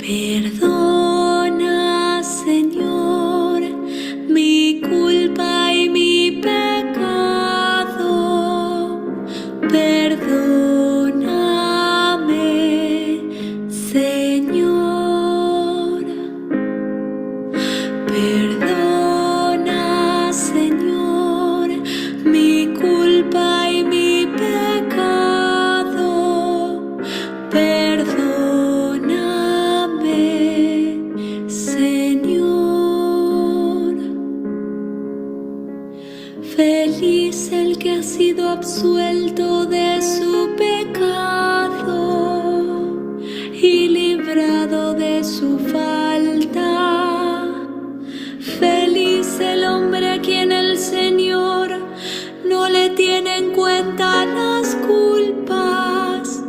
Perdona, Señor, mi culpa y mi pecado. Perdóname, Señor. Perdona, Señor, mi culpa y mi pecado. Perdóname, Señor. Feliz el que ha sido absuelto de su pecado y librado de su falta. Feliz el hombre a quien el Señor no le tiene en cuenta las culpas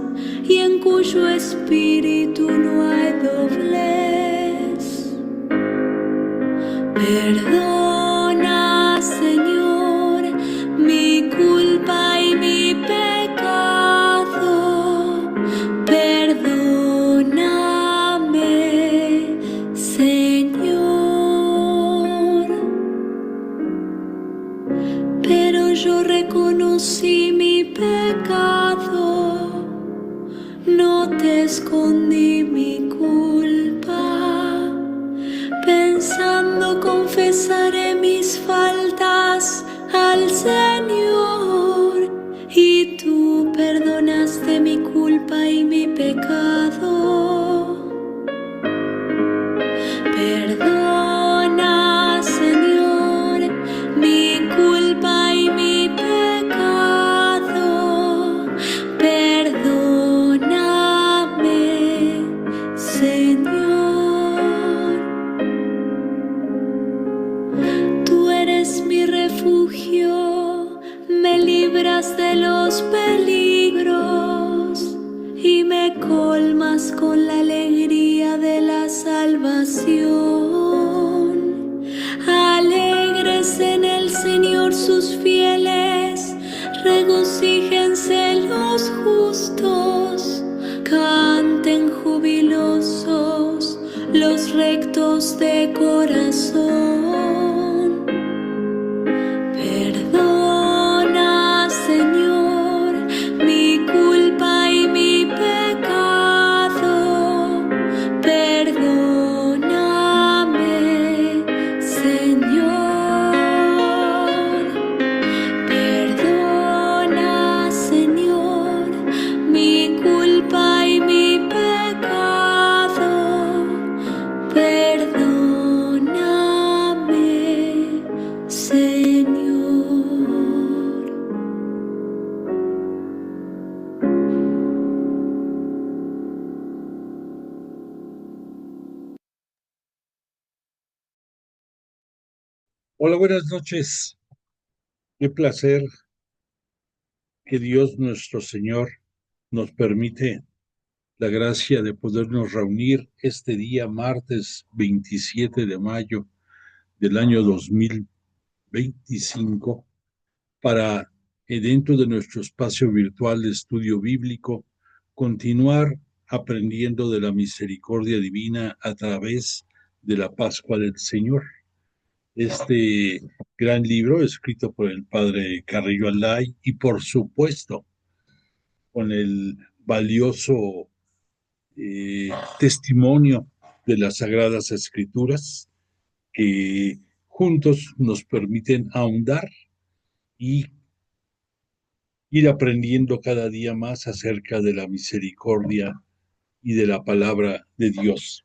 y en cuyo espíritu no hay doblez. Perdona, Señor, mi culpa y mi pecado. Perdóname, Señor. Pero yo reconocí mi pecado, no te escondí mi culpa. Pensando confesaré mis faltas al Señor, y tú perdonaste mi culpa y mi pecado. Perdona, Señor, mi culpa y mi pecado. Perdóname, Señor. Tú eres mi refugio, me libras de los peligros y me colmas con la alegría de la salvación. Alegres en el Señor sus fieles, regocíjense los justos, canten jubilosos los rectos de corazón. Perdona, Señor, mi culpa y mi pecado. Perdóname, Señor. Perdona, Señor, mi culpa y mi pecado. Perdóname, Señor. Hola, buenas noches. Qué placer que Dios nuestro Señor nos permite la gracia de podernos reunir este día, martes 27 de mayo del año 2025, para, dentro de nuestro espacio virtual de estudio bíblico, continuar aprendiendo de la misericordia divina a través de la Pascua del Señor. Este gran libro escrito por el padre Carrillo Alday y, por supuesto, con el valioso testimonio de las Sagradas Escrituras, que juntos nos permiten ahondar y ir aprendiendo cada día más acerca de la misericordia y de la palabra de Dios.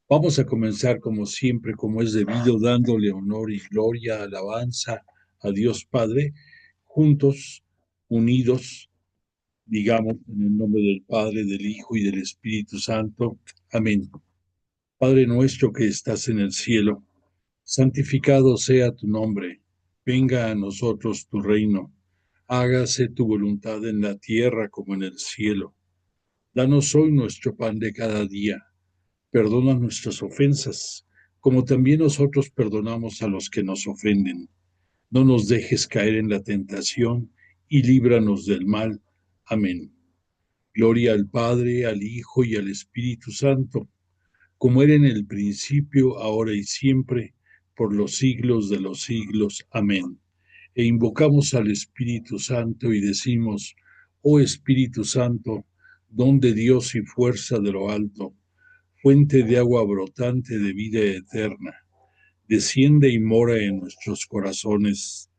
Vamos a comenzar, como siempre, como es debido, dándole honor y gloria, alabanza a Dios Padre, juntos, unidos, digamos, en el nombre del Padre, del Hijo y del Espíritu Santo. Amén. Padre nuestro que estás en el cielo, santificado sea tu nombre. Venga a nosotros tu reino. Hágase tu voluntad en la tierra como en el cielo. Danos hoy nuestro pan de cada día. Perdona nuestras ofensas, como también nosotros perdonamos a los que nos ofenden. No nos dejes caer en la tentación y líbranos del mal. Amén. Gloria al Padre, al Hijo y al Espíritu Santo, como era en el principio, ahora y siempre, por los siglos de los siglos. Amén. E invocamos al Espíritu Santo y decimos: oh Espíritu Santo, don de Dios y fuerza de lo alto, fuente de agua brotante de vida eterna, desciende y mora en nuestros corazones.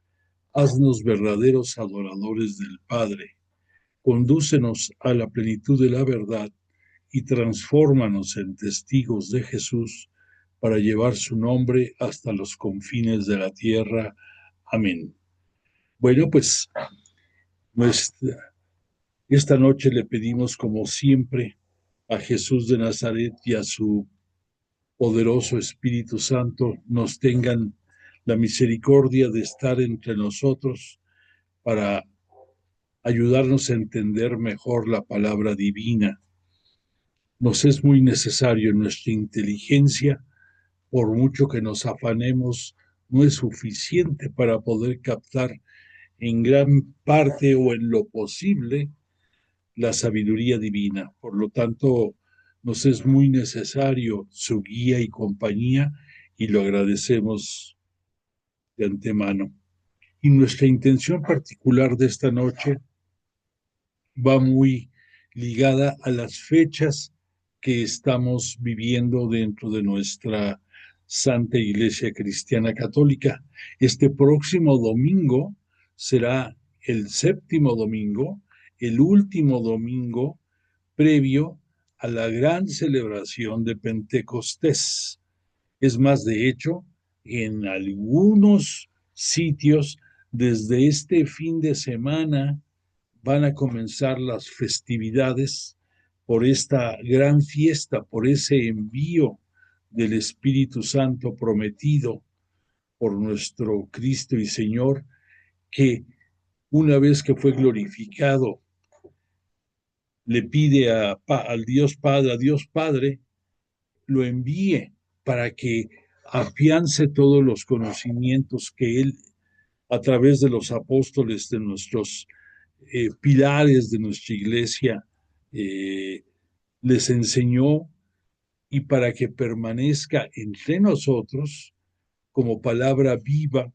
Haznos verdaderos adoradores del Padre. Condúcenos a la plenitud de la verdad y transfórmanos en testigos de Jesús para llevar su nombre hasta los confines de la tierra. Amén. Bueno, pues esta noche le pedimos, como siempre, a Jesús de Nazaret y a su poderoso Espíritu Santo nos tengan la misericordia de estar entre nosotros para ayudarnos a entender mejor la palabra divina. Nos es muy necesario. Nuestra inteligencia, por mucho que nos afanemos, no es suficiente para poder captar en gran parte o en lo posible la sabiduría divina. Por lo tanto, nos es muy necesario su guía y compañía, y lo agradecemos de antemano. Y nuestra intención particular de esta noche va muy ligada a las fechas que estamos viviendo dentro de nuestra Santa Iglesia Cristiana Católica. Este próximo domingo será el séptimo domingo, el último domingo previo a la gran celebración de Pentecostés. Es más, de hecho, en algunos sitios, desde este fin de semana, van a comenzar las festividades por esta gran fiesta, por ese envío del Espíritu Santo prometido por nuestro Cristo y Señor, que una vez que fue glorificado, le pide al Dios Padre, a Dios Padre, lo envíe para que afiance todos los conocimientos que Él, a través de los apóstoles, de nuestros pilares de nuestra iglesia, les enseñó, y para que permanezca entre nosotros como palabra viva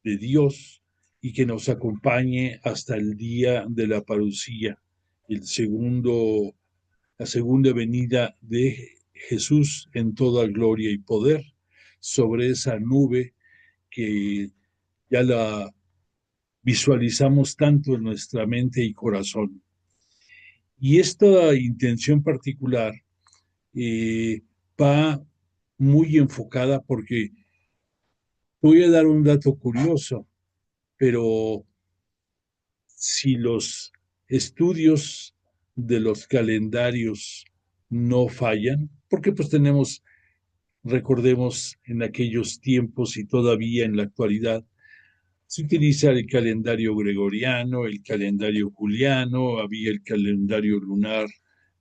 de Dios y que nos acompañe hasta el día de la parucía, la segunda venida de Jesús en toda gloria y poder sobre esa nube que ya la visualizamos tanto en nuestra mente y corazón. Y esta intención particular va muy enfocada, porque voy a dar un dato curioso, pero si los estudios de los calendarios no fallan, porque pues tenemos, recordemos, en aquellos tiempos y todavía en la actualidad, se utiliza el calendario gregoriano, el calendario juliano, había el calendario lunar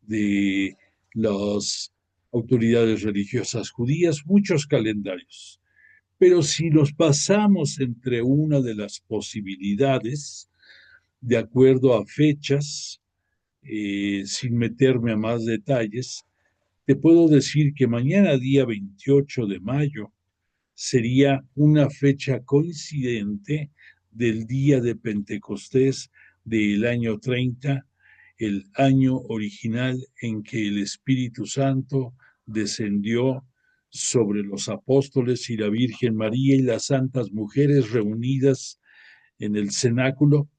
de las autoridades religiosas judías, muchos calendarios. Pero si los pasamos entre una de las posibilidades, de acuerdo a fechas, sin meterme a más detalles, te puedo decir que mañana, día 28 de mayo, sería una fecha coincidente del día de Pentecostés del año 30, el año original en que el Espíritu Santo descendió sobre los apóstoles y la Virgen María y las santas mujeres reunidas en el cenáculo,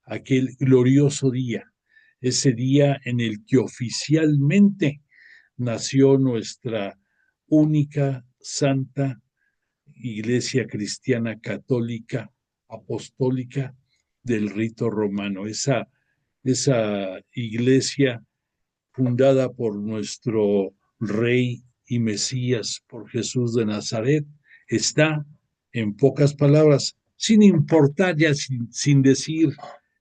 aquel glorioso día, ese día en el que oficialmente nació nuestra única santa Iglesia Cristiana Católica Apostólica del rito romano, esa iglesia fundada por nuestro Rey y Mesías, por Jesús de Nazaret, está, en pocas palabras, sin importar ya, sin decir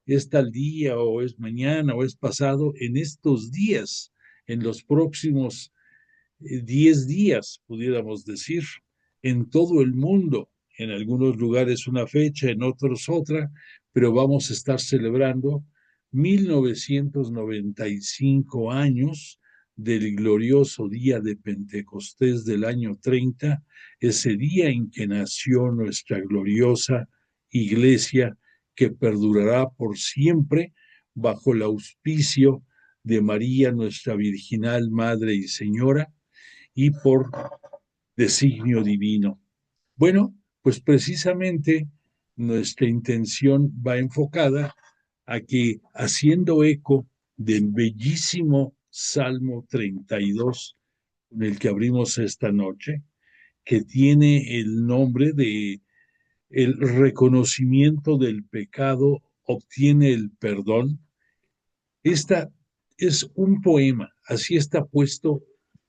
es tal día o es mañana o es pasado, en estos días, en los próximos 10 días, pudiéramos decir, en todo el mundo, en algunos lugares una fecha, en otros otra, pero vamos a estar celebrando 1995 años del glorioso día de Pentecostés del año 30, ese día en que nació nuestra gloriosa Iglesia, que perdurará por siempre bajo el auspicio de María, nuestra virginal Madre y Señora, y por designio divino. Bueno, pues precisamente nuestra intención va enfocada a que, haciendo eco del bellísimo Salmo 32, con el que abrimos esta noche, que tiene el nombre de el reconocimiento del pecado obtiene el perdón. Esta es un poema, así está puesto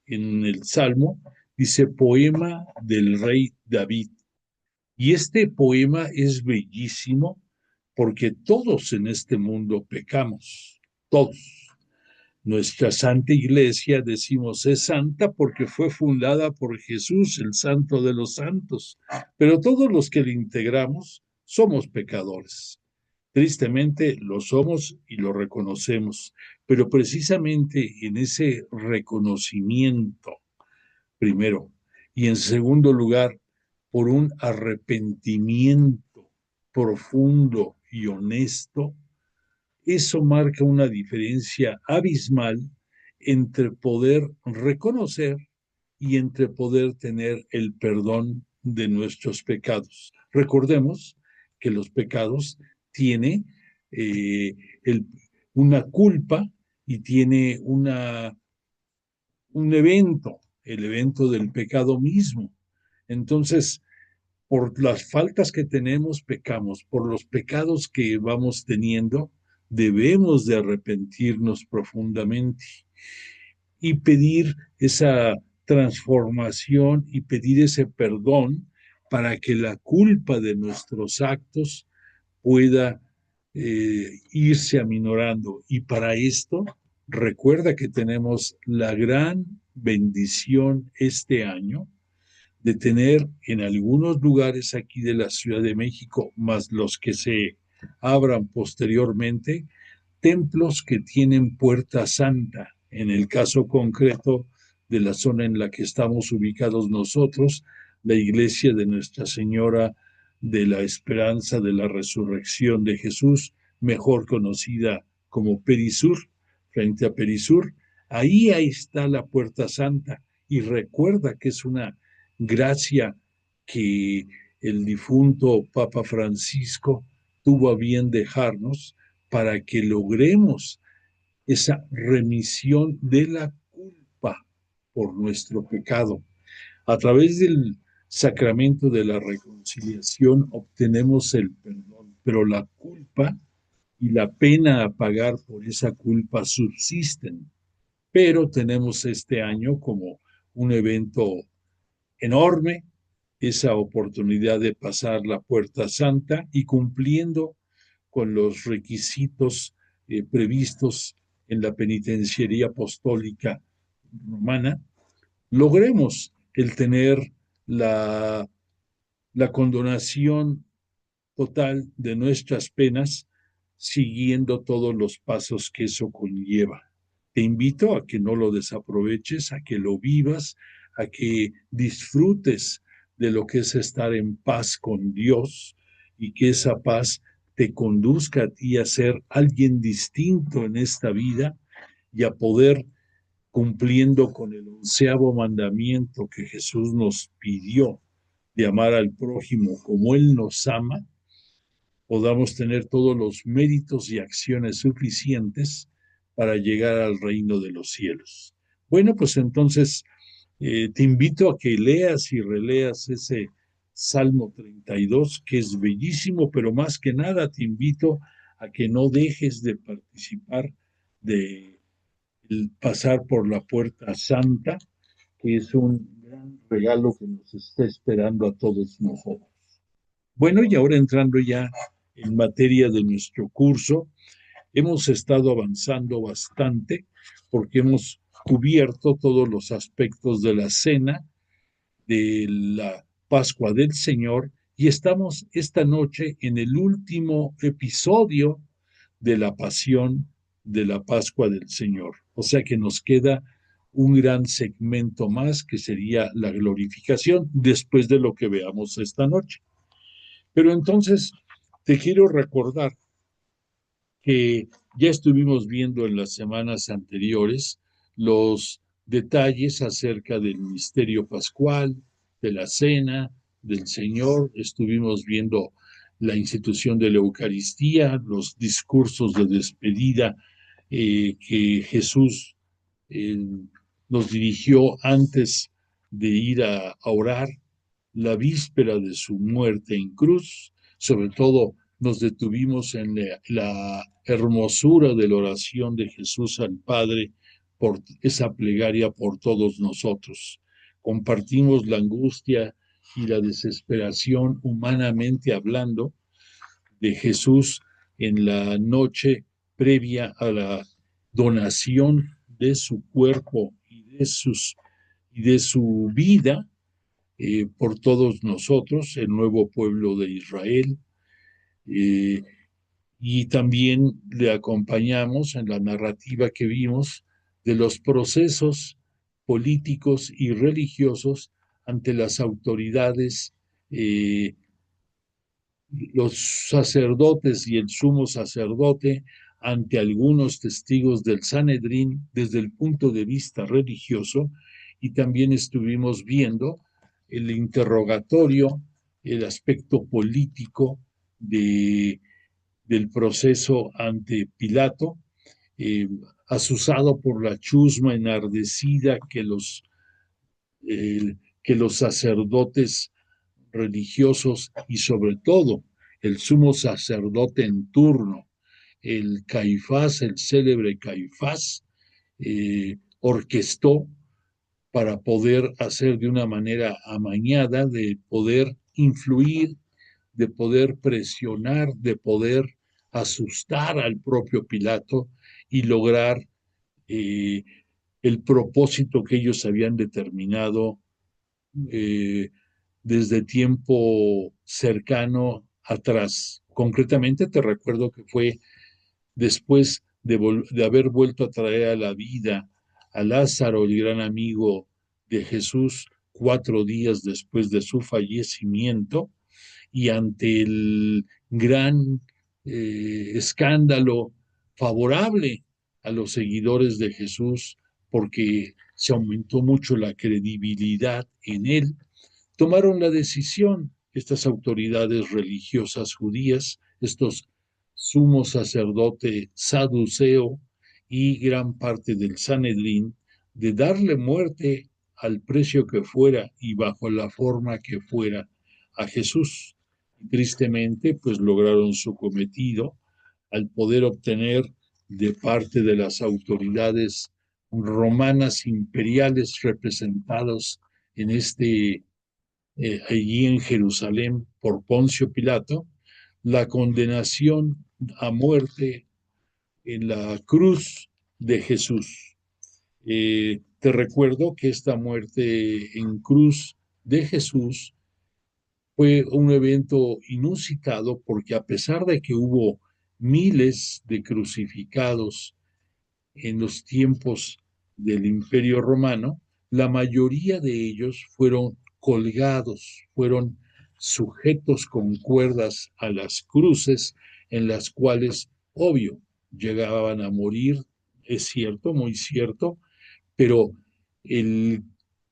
en el Salmo, dice poema del rey David. Y este poema es bellísimo porque todos en este mundo pecamos, todos. Nuestra Santa Iglesia, decimos, es santa porque fue fundada por Jesús, el Santo de los Santos, pero todos los que le integramos somos pecadores. Tristemente lo somos y lo reconocemos, pero precisamente en ese reconocimiento, primero, y en segundo lugar, por un arrepentimiento profundo y honesto, eso marca una diferencia abismal entre poder reconocer y entre poder tener el perdón de nuestros pecados. Recordemos que los pecados tienen eh, el, una culpa y tiene un evento, el evento del pecado mismo. Entonces, por las faltas que tenemos, pecamos. Por los pecados que vamos teniendo, debemos de arrepentirnos profundamente y pedir esa transformación y pedir ese perdón para que la culpa de nuestros actos pueda irse aminorando. Y para esto, recuerda que tenemos la gran bendición este año de tener en algunos lugares aquí de la Ciudad de México, más los que se abran posteriormente, templos que tienen puerta santa. En el caso concreto de la zona en la que estamos ubicados nosotros, la iglesia de Nuestra Señora de la Esperanza de la Resurrección de Jesús, mejor conocida como Perisur, frente a Perisur, ahí está la puerta santa. Y recuerda que es una gracia que el difunto Papa Francisco tuvo a bien dejarnos para que logremos esa remisión de la culpa por nuestro pecado. A través del sacramento de la reconciliación obtenemos el perdón, pero la culpa y la pena a pagar por esa culpa subsisten. Pero tenemos este año como un evento enorme esa oportunidad de pasar la puerta santa y cumpliendo con los requisitos previstos en la penitenciaría apostólica romana, logremos el tener la condonación total de nuestras penas siguiendo todos los pasos que eso conlleva. Te invito a que no lo desaproveches, a que lo vivas, a que disfrutes de lo que es estar en paz con Dios y que esa paz te conduzca a ti a ser alguien distinto en esta vida y a poder, cumpliendo con el 11º mandamiento que Jesús nos pidió de amar al prójimo como Él nos ama, podamos tener todos los méritos y acciones suficientes para llegar al reino de los cielos. Bueno, pues entonces te invito a que leas y releas ese Salmo 32, que es bellísimo, pero más que nada te invito a que no dejes de participar de pasar por la puerta santa, que es un gran regalo que nos está esperando a todos nosotros. Bueno, y ahora entrando ya en materia de nuestro curso, hemos estado avanzando bastante porque hemos cubierto todos los aspectos de la cena, de la Pascua del Señor, y estamos esta noche en el último episodio de la pasión de la Pascua del Señor. O sea que nos queda un gran segmento más que sería la glorificación después de lo que veamos esta noche. Pero entonces te quiero recordar que ya estuvimos viendo en las semanas anteriores los detalles acerca del misterio pascual, de la cena del Señor, estuvimos viendo la institución de la Eucaristía, los discursos de despedida que Jesús eh, nos dirigió antes de ir a orar, la víspera de su muerte en cruz. Sobre todo nos detuvimos en la hermosura de la oración de Jesús al Padre por esa plegaria por todos nosotros. Compartimos la angustia y la desesperación, humanamente hablando, de Jesús en la noche previa a la donación de su cuerpo y de su vida por todos nosotros, el nuevo pueblo de Israel. eh, y también le acompañamos en la narrativa que vimos de los procesos políticos y religiosos ante las autoridades, los sacerdotes y el sumo sacerdote ante algunos testigos del Sanedrín desde el punto de vista religioso, y también estuvimos viendo el interrogatorio, el aspecto político del proceso ante Pilato, eh, asusado por la chusma enardecida que los sacerdotes religiosos y sobre todo el sumo sacerdote en turno, el Caifás, el célebre Caifás, orquestó para poder hacer de una manera amañada, de poder influir, de poder presionar, de poder asustar al propio Pilato y lograr eh, el propósito que ellos habían determinado eh, desde tiempo cercano atrás. Concretamente te recuerdo que fue después de haber vuelto a traer a la vida a Lázaro, el gran amigo de Jesús, 4 días después de su fallecimiento, y ante el gran escándalo favorable a los seguidores de Jesús, porque se aumentó mucho la credibilidad en él, tomaron la decisión estas autoridades religiosas judías, estos sumo sacerdote saduceo y gran parte del Sanedrín, de darle muerte al precio que fuera y bajo la forma que fuera a Jesús. Tristemente, pues lograron su cometido al poder obtener de parte de las autoridades romanas imperiales representados en allí en Jerusalén por Poncio Pilato, la condenación a muerte en la cruz de Jesús. Te recuerdo que esta muerte en cruz de Jesús fue un evento inusitado porque a pesar de que hubo miles de crucificados en los tiempos del Imperio Romano, la mayoría de ellos fueron colgados, fueron sujetos con cuerdas a las cruces en las cuales, obvio, llegaban a morir, es cierto, muy cierto, pero el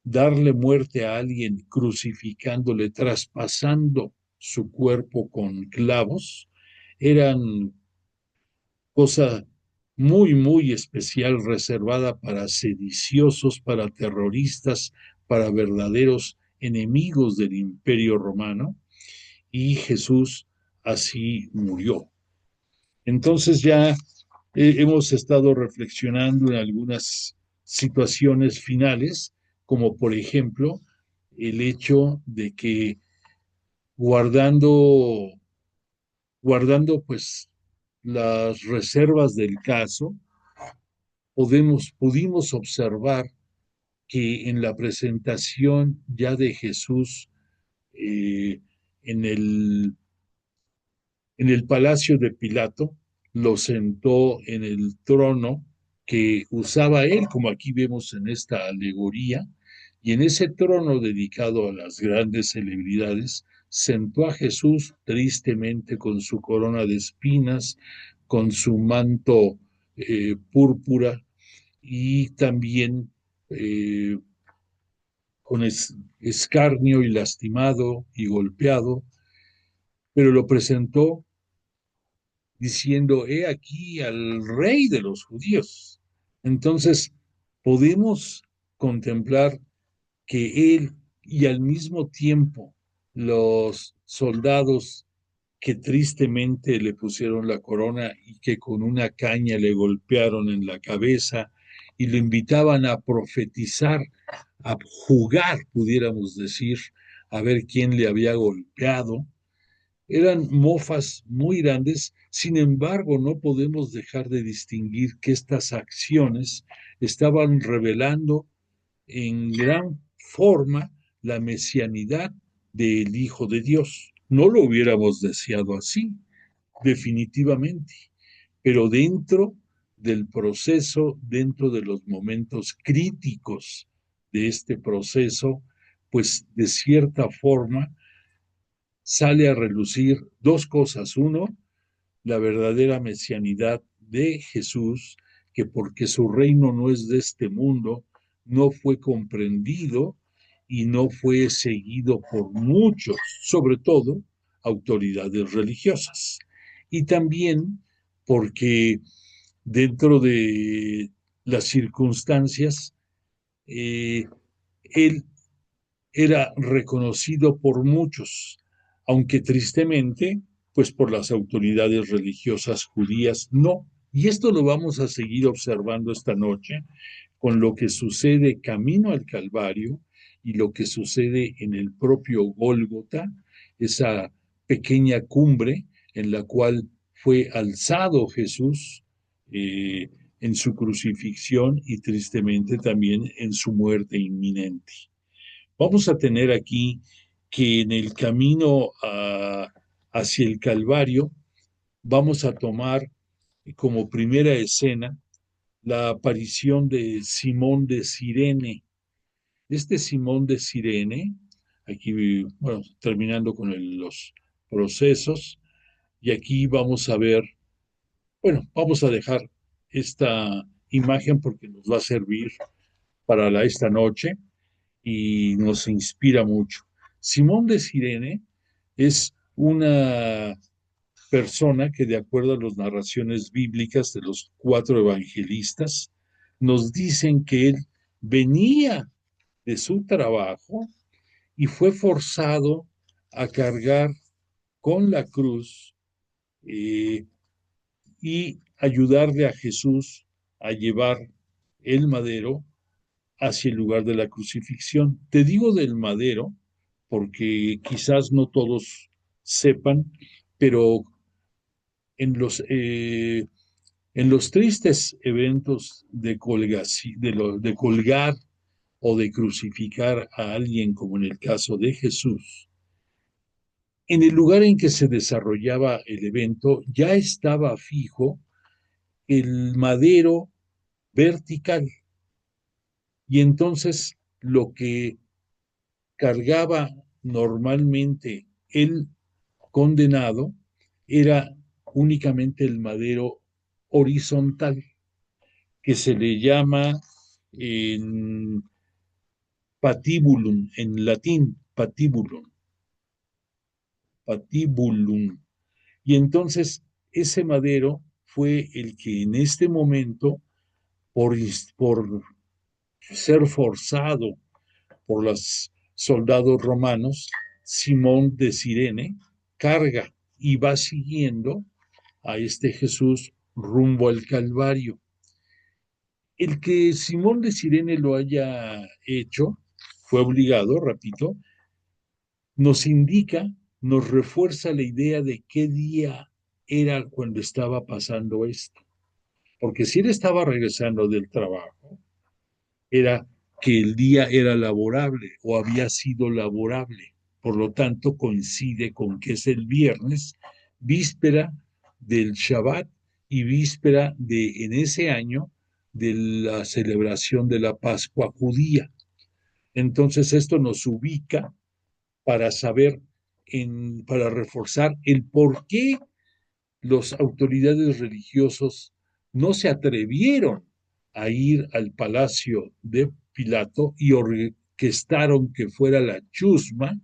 darle muerte a alguien crucificándole, traspasando su cuerpo con clavos, eran cosa muy, muy especial reservada para sediciosos, para terroristas, para verdaderos enemigos del Imperio Romano, y Jesús así murió. Entonces ya hemos estado reflexionando en algunas situaciones finales, como por ejemplo el hecho de que guardando, guardando pues las reservas del caso, pudimos observar que en la presentación ya de Jesús eh, en en el palacio de Pilato, lo sentó en el trono que usaba él, como aquí vemos en esta alegoría, y en ese trono dedicado a las grandes celebridades, sentó a Jesús tristemente con su corona de espinas, con su manto púrpura y también con escarnio y lastimado y golpeado, pero lo presentó diciendo, he aquí al rey de los judíos. Entonces, podemos contemplar que él y al mismo tiempo los soldados que tristemente le pusieron la corona y que con una caña le golpearon en la cabeza y le invitaban a profetizar, a jugar, pudiéramos decir, a ver quién le había golpeado. Eran mofas muy grandes, sin embargo, no podemos dejar de distinguir que estas acciones estaban revelando en gran forma la mesianidad del Hijo de Dios. No lo hubiéramos deseado así, definitivamente, pero dentro del proceso, dentro de los momentos críticos de este proceso, pues de cierta forma sale a relucir dos cosas. Uno, la verdadera mesianidad de Jesús, que porque su reino no es de este mundo, no fue comprendido y no fue seguido por muchos, sobre todo autoridades religiosas. Y también porque dentro de las circunstancias, él era reconocido por muchos, aunque tristemente, pues por las autoridades religiosas judías no. Y esto lo vamos a seguir observando esta noche con lo que sucede camino al Calvario y lo que sucede en el propio Gólgota, esa pequeña cumbre en la cual fue alzado Jesús en su crucifixión y tristemente también en su muerte inminente. Vamos a tener aquí que en el camino hacia el Calvario vamos a tomar como primera escena la aparición de Simón de Cirene. Este Simón de Cirene, aquí, bueno, terminando con los procesos, y aquí vamos a ver, bueno, vamos a dejar esta imagen porque nos va a servir para esta noche y nos inspira mucho. Simón de Cirene es una persona que, de acuerdo a las narraciones bíblicas de los cuatro evangelistas, nos dicen que él venía de su trabajo y fue forzado a cargar con la cruz y ayudarle a Jesús a llevar el madero hacia el lugar de la crucifixión. Te digo del madero porque quizás no todos sepan, pero en los tristes eventos de colgar o de crucificar a alguien, como en el caso de Jesús, en el lugar en que se desarrollaba el evento ya estaba fijo el madero vertical y entonces lo que cargaba normalmente el condenado era únicamente el madero horizontal, que se le llama en patibulum, en latín, patibulum. Y entonces ese madero fue el que en este momento, por ser forzado por los soldados romanos, Simón de Cirene carga y va siguiendo a este Jesús rumbo al Calvario. El que Simón de Cirene lo haya hecho, fue obligado, repito, nos indica, nos refuerza la idea de qué día era cuando estaba pasando esto. Porque si él estaba regresando del trabajo, era que el día era laborable o había sido laborable. Por lo tanto, coincide con que es el viernes, víspera del Shabbat y víspera de, en ese año, de la celebración de la Pascua judía. Entonces esto nos ubica para saber, para reforzar el por qué las autoridades religiosos no se atrevieron a ir al palacio de Pilato y orquestaron que fuera la chusma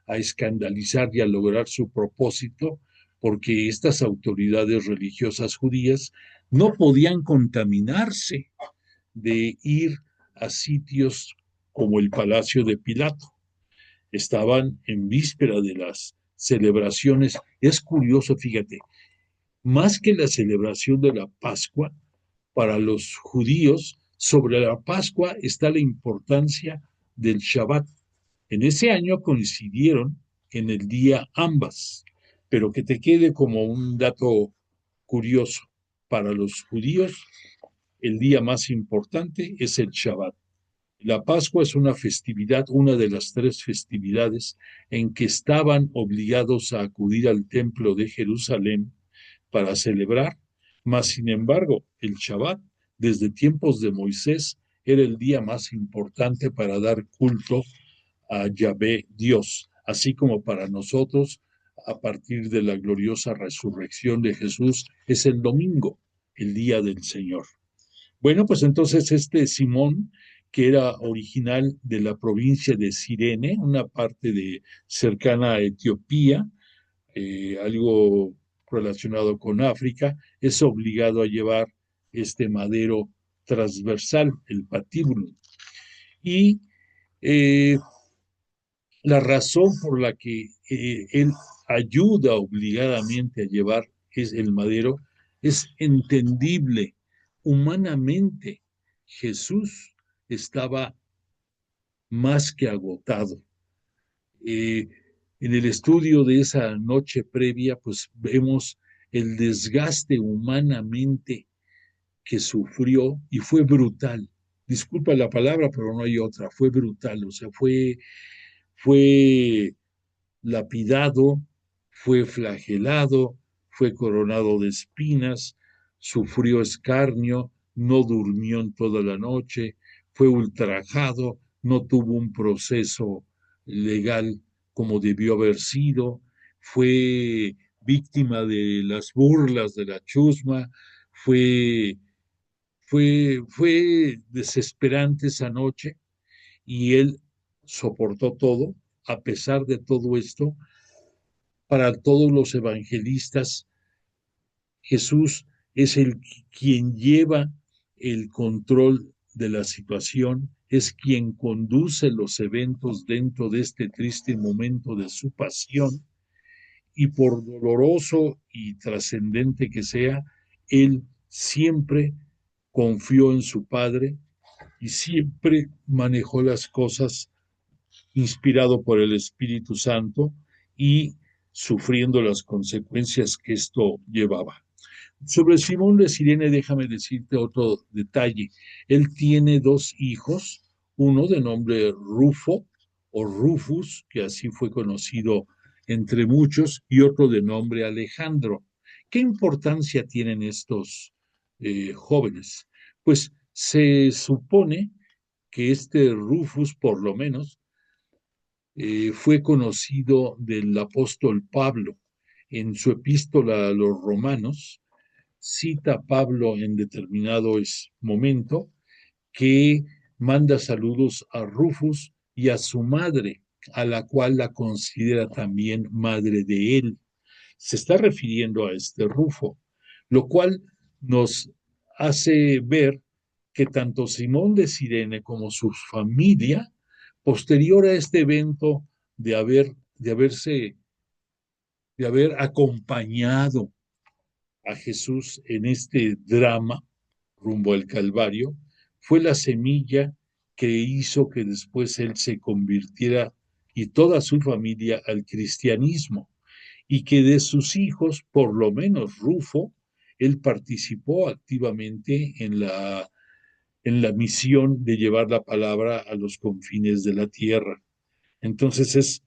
a escandalizar y a lograr su propósito, porque estas autoridades religiosas judías no podían contaminarse de ir a sitios como el palacio de Pilato. Estaban en víspera de las celebraciones. Es curioso, fíjate, más que la celebración de la Pascua, para los judíos, sobre la Pascua está la importancia del Shabbat. En ese año coincidieron en el día ambas, pero que te quede como un dato curioso. Para los judíos, el día más importante es el Shabbat. La Pascua es una festividad, una de las tres festividades en que estaban obligados a acudir al templo de Jerusalén para celebrar, mas sin embargo el Shabbat, desde tiempos de Moisés, era el día más importante para dar culto a Yahvé Dios, así como para nosotros, a partir de la gloriosa resurrección de Jesús, es el domingo, el día del Señor. Bueno, pues entonces este Simón, que era original de la provincia de Cirene, una parte cercana a Etiopía, algo relacionado con África, es obligado a llevar este madero transversal, el patíbulo. Y eh, la razón por la que él ayuda obligadamente a llevar el madero es entendible. Humanamente, Jesús estaba más que agotado. Eh, en el estudio de esa noche previa, pues vemos el desgaste humanamente que sufrió y fue brutal. Disculpa la palabra, pero no hay otra, fue brutal, o sea, fue lapidado, fue flagelado, fue coronado de espinas, sufrió escarnio, no durmió en toda la noche, fue ultrajado, no tuvo un proceso legal como debió haber sido, fue víctima de las burlas de la chusma, fue, fue desesperante esa noche y él soportó todo. A pesar de todo esto, para todos los evangelistas, Jesús es quien lleva el control de la situación, es quien conduce los eventos dentro de este triste momento de su pasión, y por doloroso y trascendente que sea, él siempre confió en su Padre y siempre manejó las cosas inspirado por el Espíritu Santo y sufriendo las consecuencias que esto llevaba. Sobre Simón de Cirene, déjame decirte otro detalle. Él tiene dos hijos, uno de nombre Rufo o Rufus, que así fue conocido entre muchos, y otro de nombre Alejandro. ¿Qué importancia tienen estos jóvenes? Pues se supone que este Rufus, por lo menos, fue conocido del apóstol Pablo. En su epístola a los romanos, cita a Pablo en determinado momento que manda saludos a Rufus y a su madre, a la cual la considera también madre de él. Se está refiriendo a este Rufo, lo cual nos hace ver que tanto Simón de Cirene como su familia, posterior a este evento de haber acompañado a Jesús en este drama rumbo al Calvario, fue la semilla que hizo que después él se convirtiera y toda su familia al cristianismo, y que de sus hijos, por lo menos Rufo, él participó activamente en la misión de llevar la palabra a los confines de la tierra. Entonces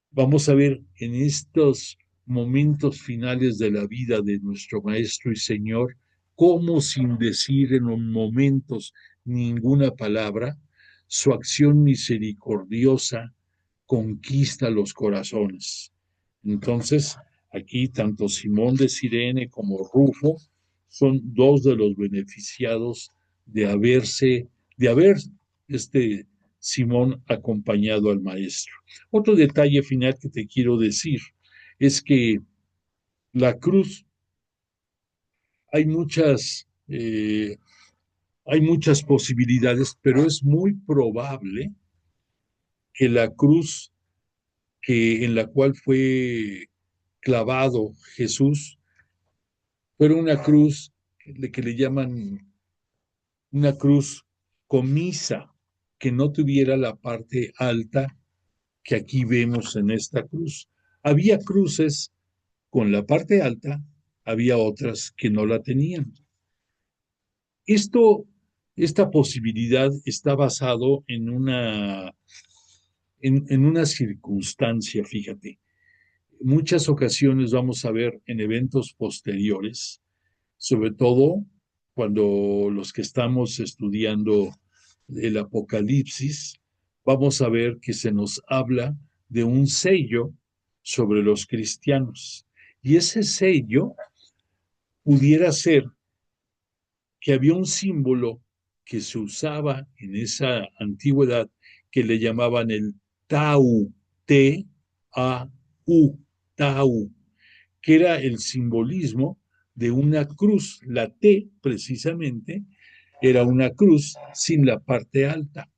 vamos a ver en estos momentos finales de la vida de nuestro Maestro y Señor cómo sin decir en los momentos ninguna palabra, su acción misericordiosa conquista los corazones. Entonces, aquí tanto Simón de Cirene como Rufo son dos de los beneficiados de haber Simón acompañado al maestro. Otro detalle final que te quiero decir es que la cruz, hay muchas, eh, hay muchas posibilidades, pero es muy probable que la cruz en la cual fue clavado Jesús fuera una cruz que le llaman una cruz comisa, que no tuviera la parte alta que aquí vemos en esta cruz. Había cruces con la parte alta, había otras que no la tenían. Esto, esta posibilidad está basado en una circunstancia, fíjate. Muchas ocasiones vamos a ver en eventos posteriores, sobre todo cuando los que estamos estudiando el Apocalipsis, vamos a ver que se nos habla de un sello sobre los cristianos. Y ese sello pudiera ser que había un símbolo que se usaba en esa antigüedad que le llamaban el Tau, T-A-U, Tau, que era el simbolismo de una cruz. La T, precisamente, era una cruz sin la parte alta.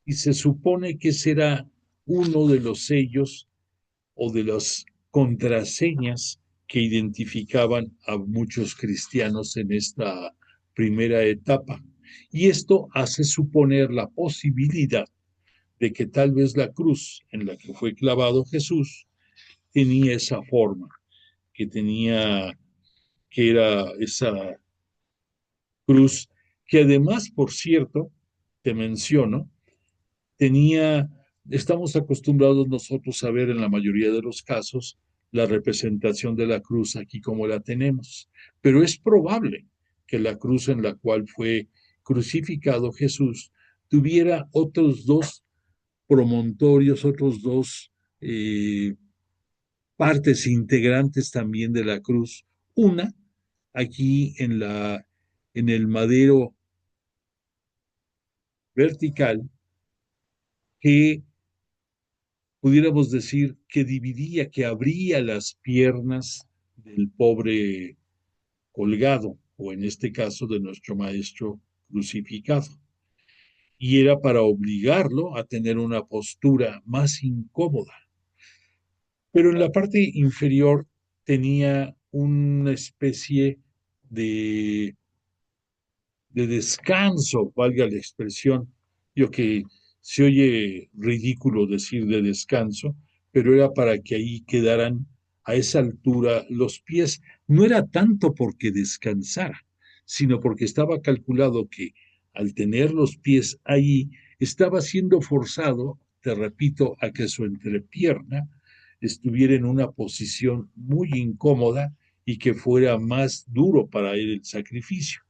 Y se supone que será uno de los sellos o de las contraseñas que identificaban a muchos cristianos en esta primera etapa. Y esto hace suponer la posibilidad de que tal vez la cruz en la que fue clavado Jesús tenía esa forma, que era esa cruz, que además, por cierto, te menciono, tenía, estamos acostumbrados nosotros a ver en la mayoría de los casos la representación de la cruz aquí como la tenemos, pero es probable que la cruz en la cual fue crucificado Jesús tuviera otros dos promontorios, otros dos partes integrantes también de la cruz. Una, aquí en el madero vertical, que pudiéramos decir que dividía, que abría las piernas del pobre colgado, o en este caso de nuestro maestro crucificado. Y era para obligarlo a tener una postura más incómoda. Pero en la parte inferior tenía una especie de, de descanso, valga la expresión. Yo que se oye ridículo decir de descanso, pero era para que ahí quedaran a esa altura los pies. No era tanto porque descansara, sino porque estaba calculado que al tener los pies ahí, estaba siendo forzado, te repito, a que su entrepierna estuviera en una posición muy incómoda y que fuera más duro para él el sacrificio.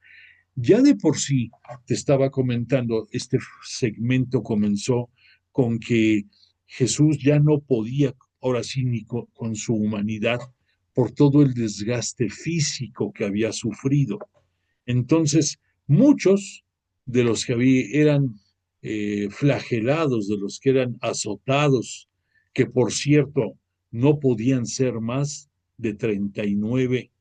Ya de por sí, te estaba comentando, este segmento comenzó con que Jesús ya no podía, ahora sí, ni con su humanidad, por todo el desgaste físico que había sufrido. Entonces, muchos de los que eran flagelados, de los que eran azotados, que por cierto no podían ser más de 39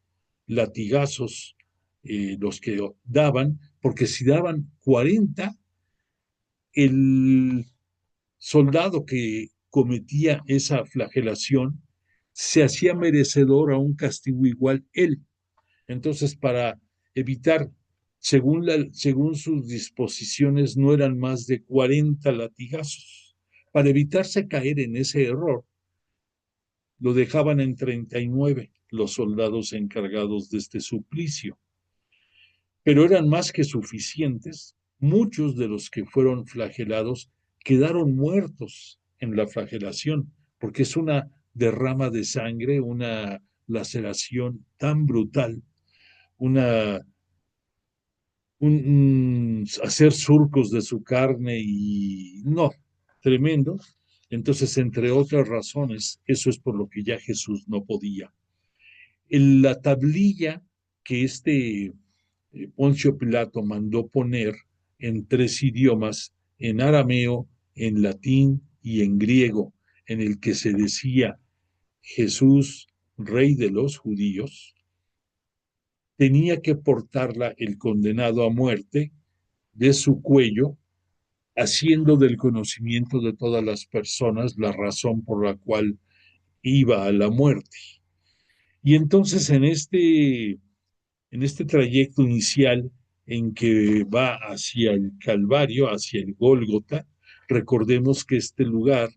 latigazos los que daban, porque si daban 40, el soldado que cometía esa flagelación se hacía merecedor a un castigo igual él. Entonces, para evitar, según sus disposiciones, no eran más de 40 latigazos. Para evitarse caer en ese error, lo dejaban en 39 los soldados encargados de este suplicio. Pero eran más que suficientes. Muchos de los que fueron flagelados quedaron muertos en la flagelación, porque es una derrama de sangre, una laceración tan brutal, una hacer surcos de su carne y no, tremendo. Entonces, entre otras razones, eso es por lo que ya Jesús no podía. La tablilla que Poncio Pilato mandó poner en tres idiomas, en arameo, en latín y en griego, en el que se decía Jesús, rey de los judíos, tenía que portarla el condenado a muerte de su cuello, haciendo del conocimiento de todas las personas la razón por la cual iba a la muerte. Y entonces en este trayecto inicial en que va hacia el Calvario, hacia el Gólgota, recordemos que este lugar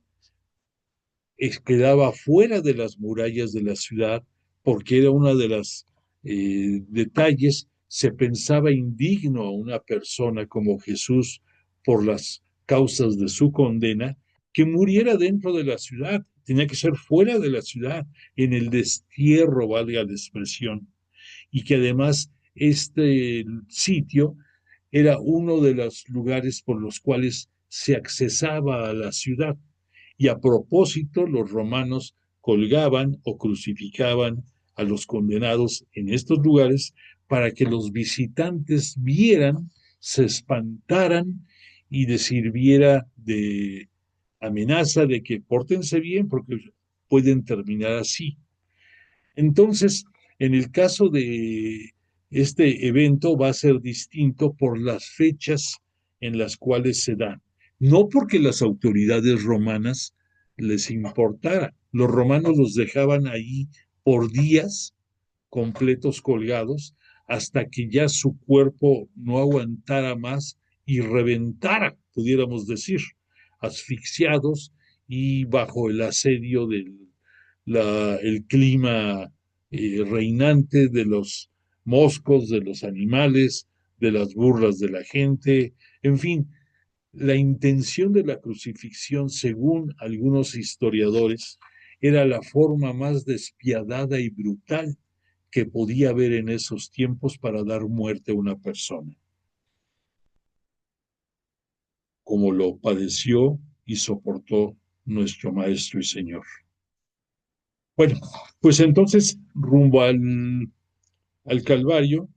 quedaba fuera de las murallas de la ciudad porque era una de las detalles, se pensaba indigno a una persona como Jesús por las causas de su condena, que muriera dentro de la ciudad, tenía que ser fuera de la ciudad, en el destierro, valga la expresión, y que además este sitio era uno de los lugares por los cuales se accesaba a la ciudad. Y a propósito, los romanos colgaban o crucificaban a los condenados en estos lugares para que los visitantes vieran, se espantaran y les sirviera de amenaza de que pórtense bien porque pueden terminar así. Entonces, en el caso de este evento va a ser distinto por las fechas en las cuales se da. No porque las autoridades romanas les importara. Los romanos los dejaban ahí por días completos colgados hasta que ya su cuerpo no aguantara más y reventara, pudiéramos decir, asfixiados y bajo el asedio el clima reinante de los moscos, de los animales, de las burlas de la gente, en fin, la intención de la crucifixión, según algunos historiadores, era la forma más despiadada y brutal que podía haber en esos tiempos para dar muerte a una persona, como lo padeció y soportó nuestro Maestro y Señor. Bueno, pues entonces, rumbo al Calvario,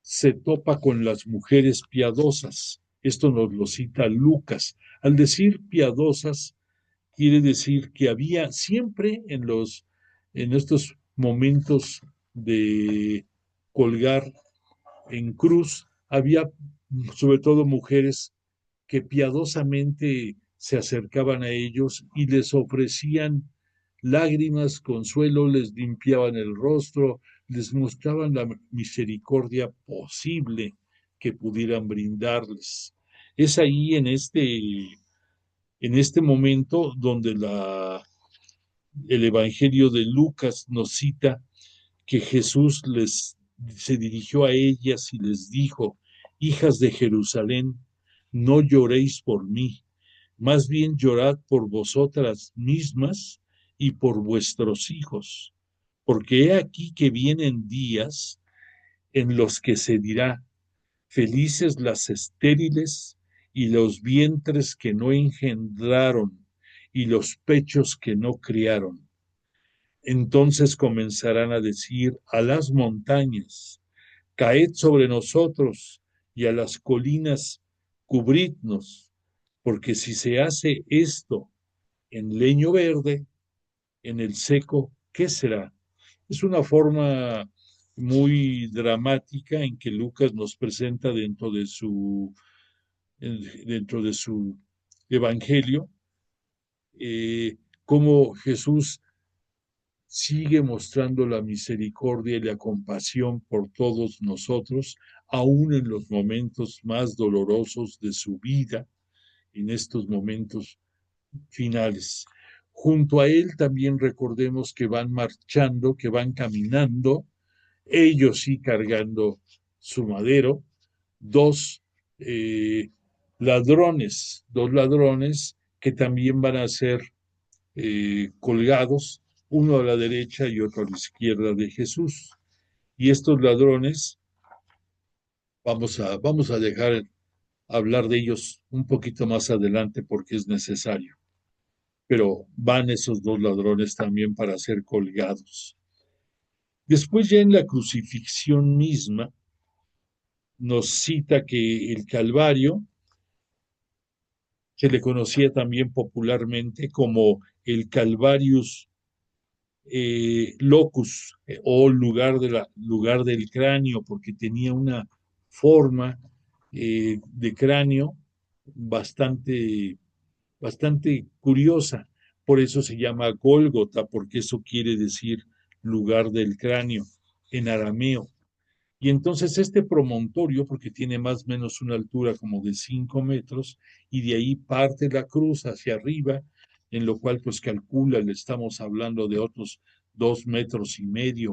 se topa con las mujeres piadosas. Esto nos lo cita Lucas. Al decir piadosas, quiere decir que había siempre en estos momentos de colgar en cruz, había sobre todo mujeres que piadosamente se acercaban a ellos y les ofrecían lágrimas, consuelo, les limpiaban el rostro, les mostraban la misericordia posible que pudieran brindarles. Es ahí en este momento donde el Evangelio de Lucas nos cita que Jesús se dirigió a ellas y les dijo: hijas de Jerusalén, no lloréis por mí, más bien llorad por vosotras mismas y por vuestros hijos, porque he aquí que vienen días en los que se dirá: felices las estériles y los vientres que no engendraron y los pechos que no criaron. Entonces comenzarán a decir a las montañas: caed sobre nosotros, y a las colinas: cubridnos, porque si se hace esto en leño verde, en el seco, ¿qué será? Es una forma muy dramática en que Lucas nos presenta dentro de su evangelio, cómo Jesús sigue mostrando la misericordia y la compasión por todos nosotros, aún en los momentos más dolorosos de su vida, en estos momentos finales. Junto a él también recordemos que van marchando, que van caminando, ellos sí cargando su madero, dos dos ladrones que también van a ser colgados, uno a la derecha y otro a la izquierda de Jesús. Y estos ladrones vamos a dejar hablar de ellos un poquito más adelante porque es necesario. Pero van esos dos ladrones también para ser colgados. Después ya en la crucifixión misma nos cita que el Calvario se le conocía también popularmente como el Calvarius locus o lugar del cráneo, porque tenía una forma de cráneo bastante, bastante curiosa. Por eso se llama Gólgota, porque eso quiere decir lugar del cráneo en arameo. Y entonces este promontorio, porque tiene más o menos una altura como de 5 metros, y de ahí parte la cruz hacia arriba, en lo cual pues calcula, le estamos hablando de otros 2,5 metros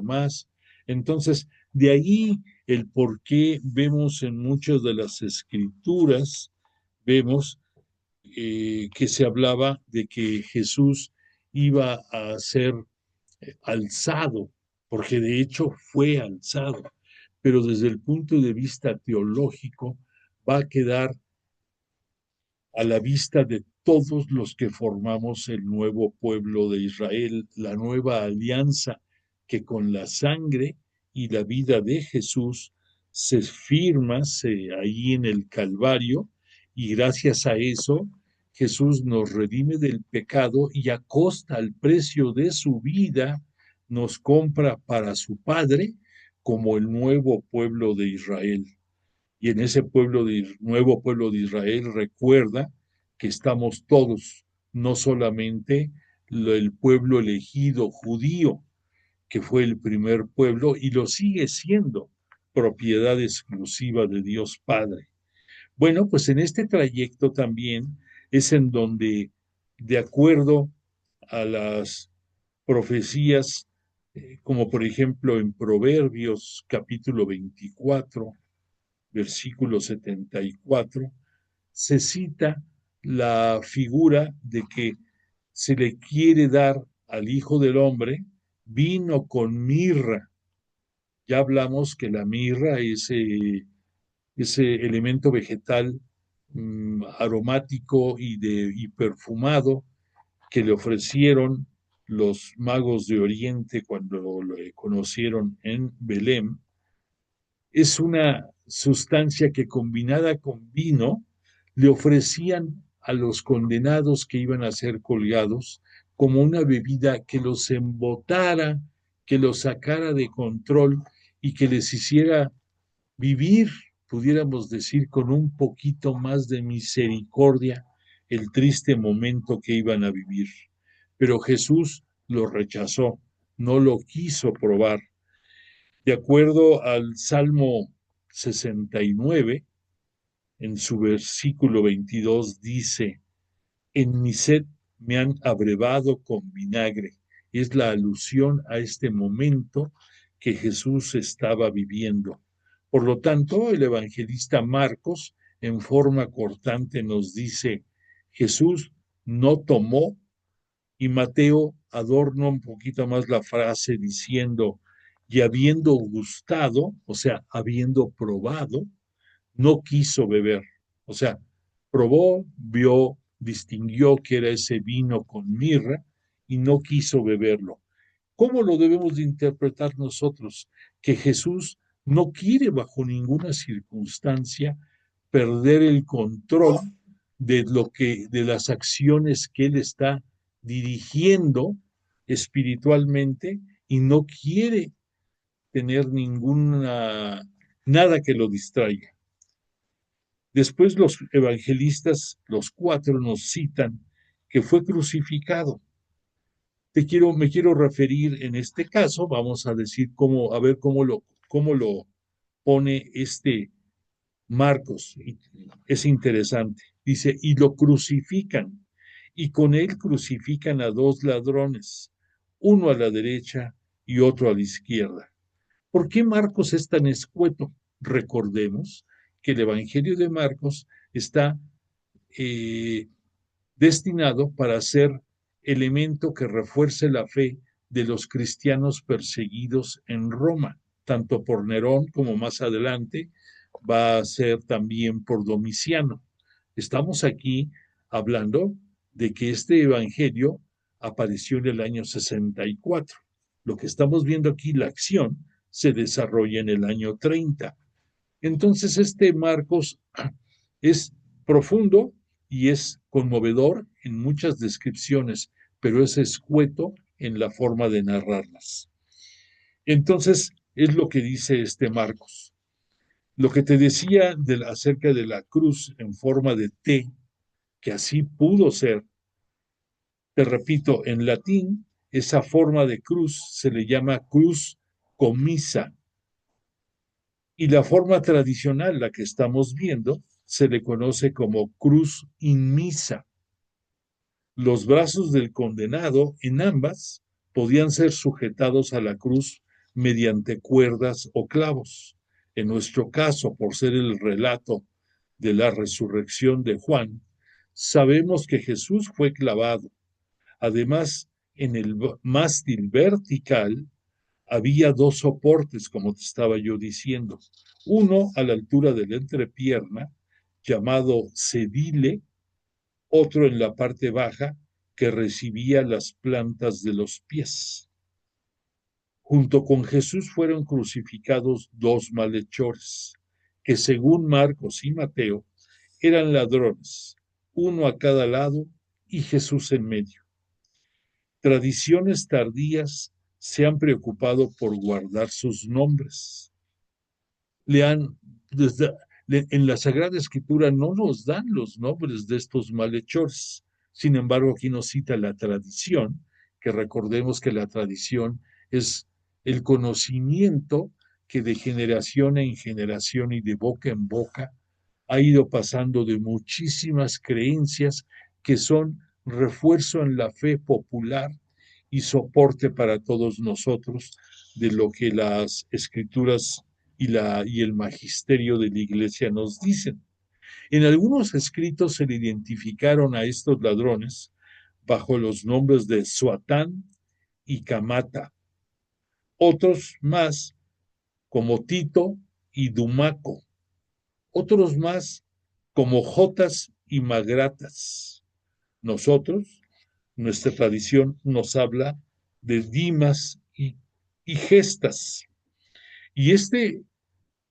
más. Entonces, de ahí el por qué vemos en muchas de las escrituras, vemos que se hablaba de que Jesús iba a ser alzado, porque de hecho fue alzado, pero desde el punto de vista teológico va a quedar a la vista de todos los que formamos el nuevo pueblo de Israel, la nueva alianza que con la sangre y la vida de Jesús se firma ahí en el Calvario, y gracias a eso Jesús nos redime del pecado y a costa al precio de su vida nos compra para su Padre como el nuevo pueblo de Israel. Y en ese nuevo pueblo de Israel recuerda que estamos todos, no solamente el pueblo elegido judío, que fue el primer pueblo y lo sigue siendo, propiedad exclusiva de Dios Padre. Bueno, pues en este trayecto también es en donde, de acuerdo a las profecías, como por ejemplo en Proverbios capítulo 24, versículo 74, se cita la figura de que se le quiere dar al Hijo del Hombre vino con mirra. Ya hablamos que la mirra es ese elemento vegetal aromático y perfumado que le ofrecieron los magos de Oriente cuando lo conocieron en Belén. Es una sustancia que combinada con vino le ofrecían a los condenados que iban a ser colgados como una bebida que los embotara, que los sacara de control y que les hiciera vivir, pudiéramos decir, con un poquito más de misericordia el triste momento que iban a vivir. Pero Jesús lo rechazó, no lo quiso probar. De acuerdo al Salmo 69, en su versículo 22 dice, en mi sed me han abrevado con vinagre. Es la alusión a este momento que Jesús estaba viviendo. Por lo tanto, el evangelista Marcos, en forma cortante, nos dice, Jesús no tomó, y Mateo adorna un poquito más la frase diciendo, y habiendo gustado, o sea, habiendo probado, no quiso beber. O sea, probó, vio, distinguió que era ese vino con mirra y no quiso beberlo. ¿Cómo lo debemos de interpretar nosotros? Que Jesús no quiere bajo ninguna circunstancia perder el control de las acciones que él está dirigiendo espiritualmente y no quiere tener nada que lo distraiga. Después los evangelistas, los cuatro, nos citan que fue crucificado. Me quiero referir en este caso, vamos a decir a ver cómo lo pone Marcos. Es interesante. Dice, y lo crucifican, y con él crucifican a dos ladrones, uno a la derecha y otro a la izquierda. ¿Por qué Marcos es tan escueto? Recordemos que el Evangelio de Marcos está eh, destinado para ser elemento que refuerce la fe de los cristianos perseguidos en Roma, tanto por Nerón como más adelante va a ser también por Domiciano. Estamos aquí hablando de que este evangelio apareció en el año 64. Lo que estamos viendo aquí, la acción, se desarrolla en el año 30. Entonces, este Marcos es profundo y es conmovedor en muchas descripciones, pero es escueto en la forma de narrarlas. Entonces, es lo que dice este Marcos. Lo que te decía acerca de la cruz en forma de T, que así pudo ser, te repito, en latín, esa forma de cruz se le llama cruz comisa, y la forma tradicional, la que estamos viendo, se le conoce como cruz inmisa. Los brazos del condenado en ambas podían ser sujetados a la cruz mediante cuerdas o clavos. En nuestro caso, por ser el relato de la resurrección de Juan, sabemos que Jesús fue clavado. Además, en el mástil vertical había dos soportes, como te estaba yo diciendo. Uno a la altura de la entrepierna, llamado cedile, otro en la parte baja, que recibía las plantas de los pies. Junto con Jesús fueron crucificados dos malhechores, que según Marcos y Mateo eran ladrones, uno a cada lado y Jesús en medio. Tradiciones tardías se han preocupado por guardar sus nombres. Desde, en la Sagrada Escritura no nos dan los nombres de estos malhechores. Sin embargo, aquí nos cita la tradición, que recordemos que la tradición es el conocimiento que de generación en generación y de boca en boca ha ido pasando de muchísimas creencias que son refuerzo en la fe popular y soporte para todos nosotros de lo que las escrituras y el magisterio de la iglesia nos dicen. En algunos escritos se le identificaron a estos ladrones bajo los nombres de Suatán y Camata, otros más como Tito y Dumaco, otros más como Jotas y Magratas. Nosotros, nuestra tradición nos habla de Dimas y Gestas. Y este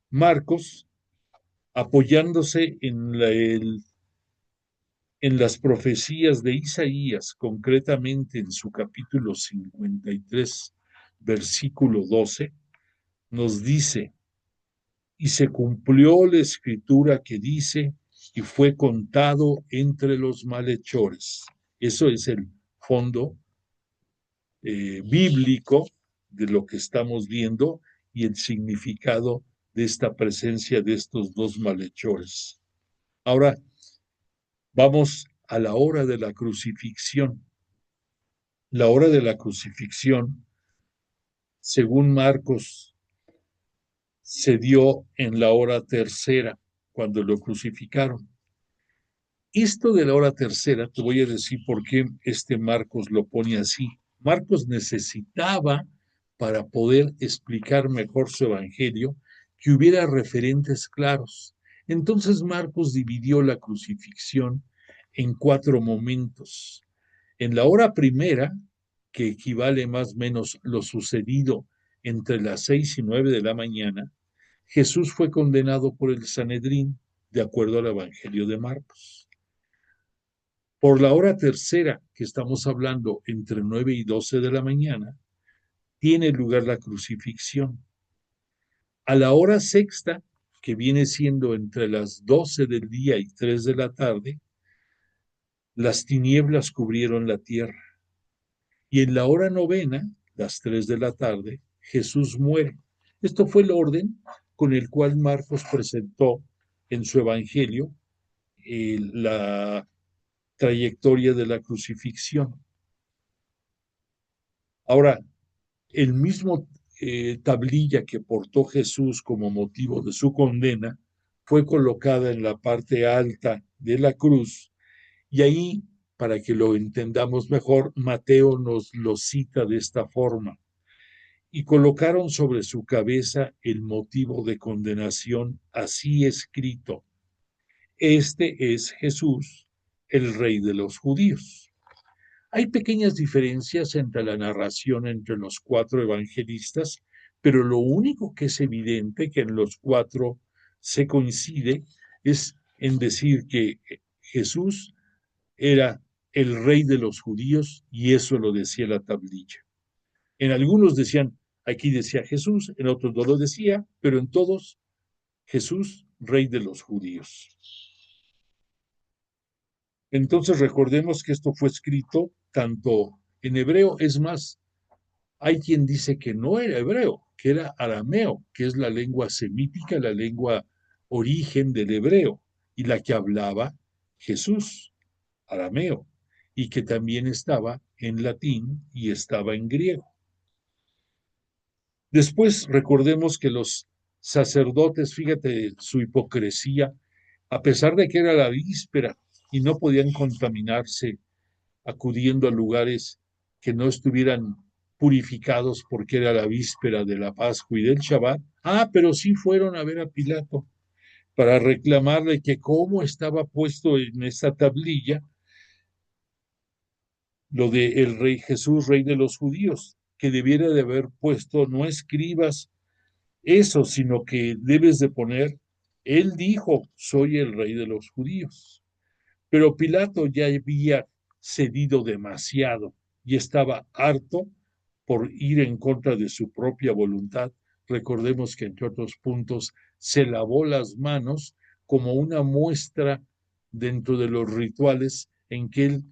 Marcos, apoyándose en las profecías de Isaías, concretamente en su capítulo 53, versículo 12, nos dice, y se cumplió la escritura que dice, y fue contado entre los malhechores. Eso es el fondo bíblico de lo que estamos viendo y el significado de esta presencia de estos dos malhechores. Ahora, vamos a la hora de la crucifixión. La hora de la crucifixión, según Marcos, se dio en la hora tercera, cuando lo crucificaron. Esto de la hora tercera, te voy a decir por qué este Marcos lo pone así. Marcos necesitaba, para poder explicar mejor su evangelio, que hubiera referentes claros. Entonces Marcos dividió la crucifixión en 4 momentos. En la hora primera, que equivale más o menos lo sucedido entre las 6 y 9 de la mañana, Jesús fue condenado por el Sanedrín, de acuerdo al Evangelio de Marcos. Por la hora tercera, que estamos hablando entre 9 y 12 de la mañana, tiene lugar la crucifixión. A la hora sexta, que viene siendo entre las 12 del día y 3 de la tarde, las tinieblas cubrieron la tierra. Y en la hora novena, las 3 de la tarde, Jesús muere. Esto fue el orden con el cual Marcos presentó en su evangelio la trayectoria de la crucifixión. Ahora, el mismo tablilla que portó Jesús como motivo de su condena fue colocada en la parte alta de la cruz, y ahí, para que lo entendamos mejor, Mateo nos lo cita de esta forma. y colocaron sobre su cabeza el motivo de condenación así escrito: Este es Jesús, el Rey de los judíos. Hay pequeñas diferencias entre la narración entre los cuatro evangelistas, pero lo único que es evidente que en los cuatro se coincide es en decir que Jesús era el Rey de los judíos, y eso lo decía la tablilla. En algunos decían, aquí decía Jesús, en otros no lo decía, pero en todos, Jesús, Rey de los judíos. Entonces recordemos que esto fue escrito tanto en hebreo, es más, hay quien dice que no era hebreo, que era arameo, que es la lengua semítica, la lengua origen del hebreo, y la que hablaba Jesús, arameo, y que también estaba en latín y estaba en griego. Después recordemos que los sacerdotes, fíjate su hipocresía, a pesar de que era la víspera y no podían contaminarse acudiendo a lugares que no estuvieran purificados porque era la víspera de la Pascua y del Shabbat. Pero sí fueron a ver a Pilato para reclamarle que cómo estaba puesto en esa tablilla lo de el rey Jesús, rey de los judíos, que debiera de haber puesto: no escribas eso, sino que debes de poner, él dijo, soy el rey de los judíos. Pero Pilato ya había cedido demasiado y estaba harto por ir en contra de su propia voluntad. Recordemos que, entre otros puntos, se lavó las manos como una muestra dentro de los rituales en que él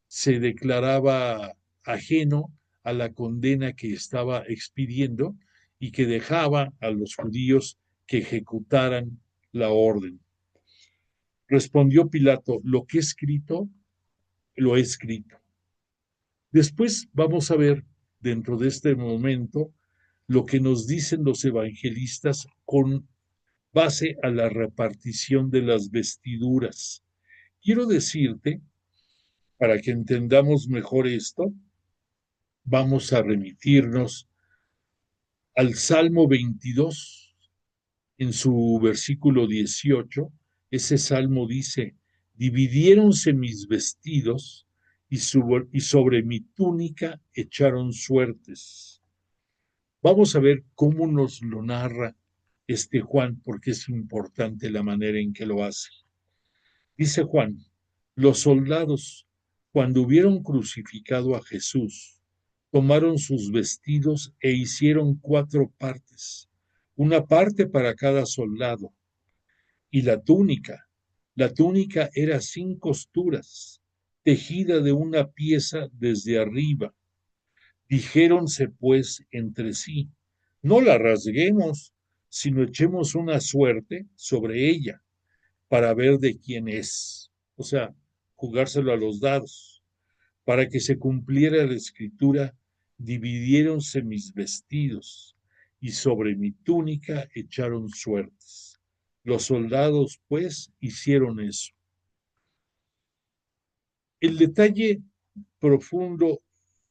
se declaraba ajeno a la condena que estaba expidiendo y que dejaba a los judíos que ejecutaran la orden. Respondió Pilato: lo que he escrito, lo he escrito. Después vamos a ver, dentro de este momento, lo que nos dicen los evangelistas con base a la repartición de las vestiduras. Quiero decirte, para que entendamos mejor esto, vamos a remitirnos al Salmo 22, en su versículo 18. Ese salmo dice: dividiéronse mis vestidos y sobre mi túnica echaron suertes. Vamos a ver cómo nos lo narra este Juan, porque es importante la manera en que lo hace. Dice Juan: los soldados, cuando hubieron crucificado a Jesús, tomaron sus vestidos e hicieron 4 partes, una parte para cada soldado. Y la túnica era sin costuras, tejida de una pieza desde arriba. Dijéronse pues entre sí: no la rasguemos, sino echemos una suerte sobre ella para ver de quién es. O sea, jugárselo a los dados. Para que se cumpliera la escritura: dividiéronse mis vestidos y sobre mi túnica echaron suertes. Los soldados, pues, hicieron eso. El detalle profundo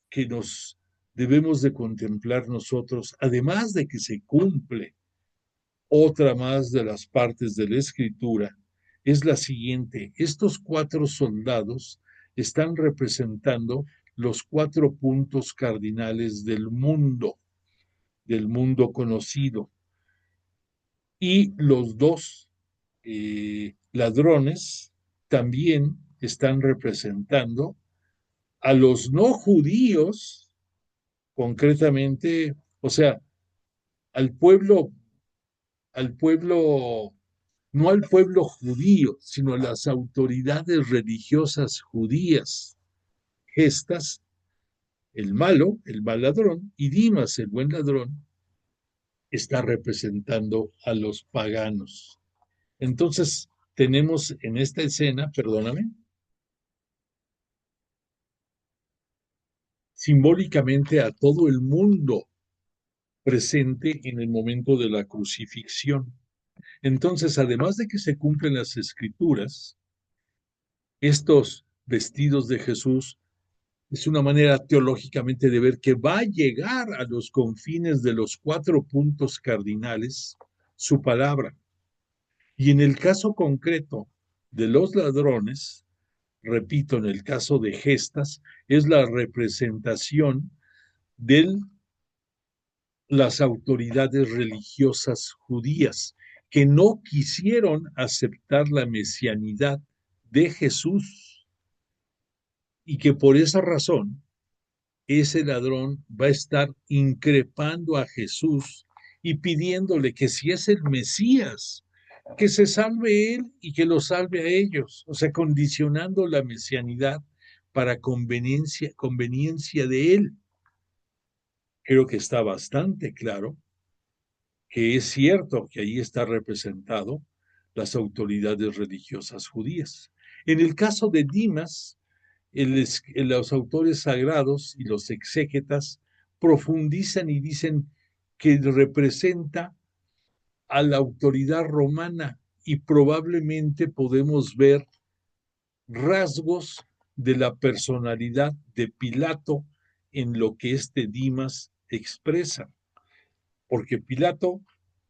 que nos debemos de contemplar nosotros, además de que se cumple otra más de las partes de la escritura, es la siguiente: estos 4 soldados están representando los 4 puntos cardinales del mundo conocido, y los 2 ladrones también están representando a los no judíos, concretamente, o sea, al pueblo, al pueblo, no al pueblo judío, sino a las autoridades religiosas judías. Gestas, el malo, el mal ladrón, y Dimas, el buen ladrón, está representando a los paganos. Entonces, tenemos en esta escena, perdóname, simbólicamente a todo el mundo presente en el momento de la crucifixión. Entonces, además de que se cumplen las escrituras, estos vestidos de Jesús Es una manera teológicamente de ver que va a llegar a los confines de los 4 puntos cardinales su palabra. Y en el caso concreto de los ladrones, repito, en el caso de Gestas, es la representación de las autoridades religiosas judías que no quisieron aceptar la mesianidad de Jesús y que por esa razón ese ladrón va a estar increpando a Jesús y pidiéndole que si es el Mesías, que se salve él y que lo salve a ellos, o sea, condicionando la mesianidad para conveniencia de él. Creo que está bastante claro que es cierto que ahí está representado las autoridades religiosas judías. En el caso de Dimas, los autores sagrados y los exégetas profundizan y dicen que representa a la autoridad romana y probablemente podemos ver rasgos de la personalidad de Pilato en lo que este Dimas expresa, porque Pilato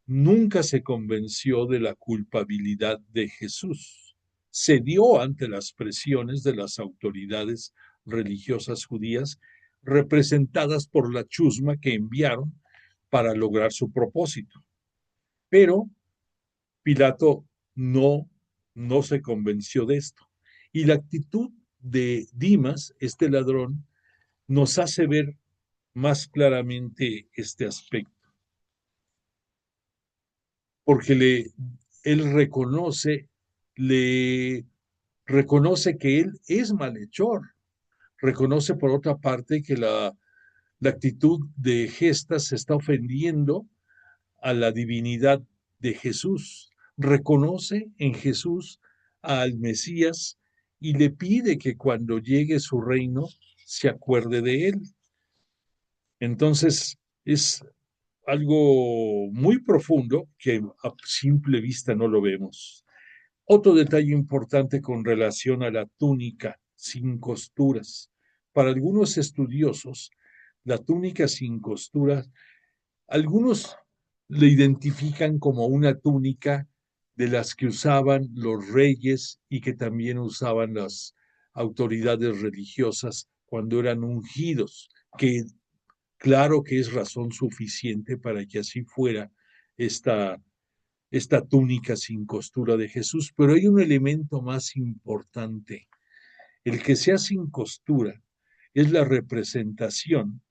nunca se convenció de la culpabilidad de Jesús. Cedió ante las presiones de las autoridades religiosas judías representadas por la chusma que enviaron para lograr su propósito. Pero Pilato no se convenció de esto. Y la actitud de Dimas, este ladrón, nos hace ver más claramente este aspecto, porque él le reconoce que él es malhechor, reconoce por otra parte que la actitud de Gestas se está ofendiendo a la divinidad de Jesús, reconoce en Jesús al Mesías y le pide que cuando llegue su reino se acuerde de él. Entonces es algo muy profundo que a simple vista no lo vemos. Otro detalle importante con relación a la túnica sin costuras. Para algunos estudiosos, la túnica sin costuras, algunos le identifican como una túnica de las que usaban los reyes y que también usaban las autoridades religiosas cuando eran ungidos, que claro que es razón suficiente para que así fuera esta túnica sin costura de Jesús, pero hay un elemento más importante. El que sea sin costura es la representación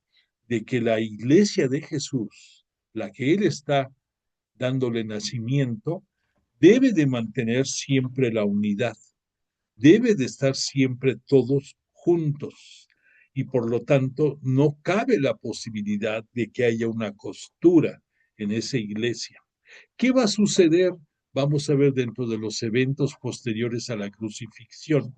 de que la iglesia de Jesús, la que él está dándole nacimiento, debe de mantener siempre la unidad, debe de estar siempre todos juntos y por lo tanto no cabe la posibilidad de que haya una costura en esa iglesia. ¿Qué va a suceder? Vamos a ver dentro de los eventos posteriores a la crucifixión,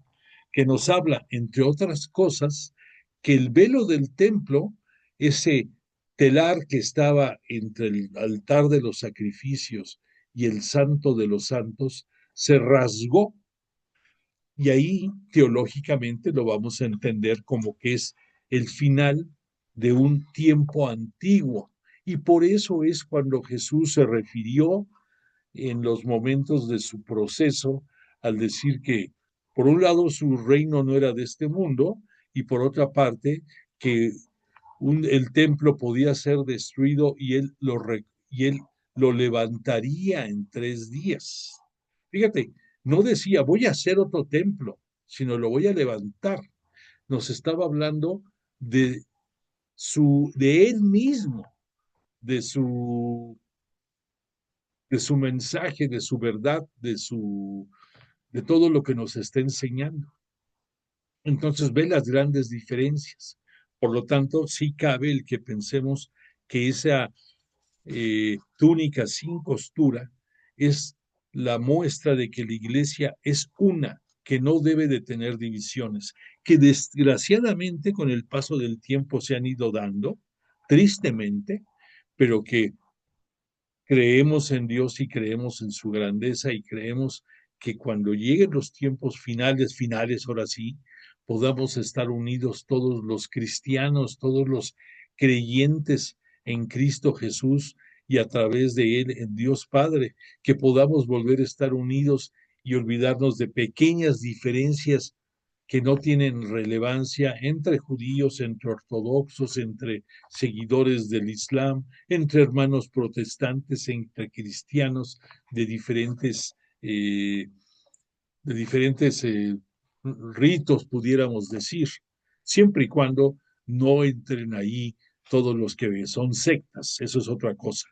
que nos habla, entre otras cosas, que el velo del templo, ese telar que estaba entre el altar de los sacrificios y el santo de los santos, se rasgó y ahí teológicamente lo vamos a entender como que es el final de un tiempo antiguo. Y por eso es cuando Jesús se refirió en los momentos de su proceso al decir que, por un lado, su reino no era de este mundo y por otra parte, que el templo podía ser destruido y él lo levantaría en 3 días. Fíjate, no decía voy a hacer otro templo, sino lo voy a levantar. Nos estaba hablando de él mismo, de su mensaje, de su verdad, de todo lo que nos está enseñando. Entonces ve las grandes diferencias. Por lo tanto, sí cabe el que pensemos que esa túnica sin costura es la muestra de que la iglesia es una, que no debe de tener divisiones, que desgraciadamente con el paso del tiempo se han ido dando, tristemente, pero que creemos en Dios y creemos en su grandeza y creemos que cuando lleguen los tiempos finales, ahora sí, podamos estar unidos todos los cristianos, todos los creyentes en Cristo Jesús y a través de Él en Dios Padre, que podamos volver a estar unidos y olvidarnos de pequeñas diferencias que no tienen relevancia entre judíos, entre ortodoxos, entre seguidores del Islam, entre hermanos protestantes, entre cristianos de diferentes, eh, ritos, pudiéramos decir, siempre y cuando no entren ahí todos los que son sectas, eso es otra cosa.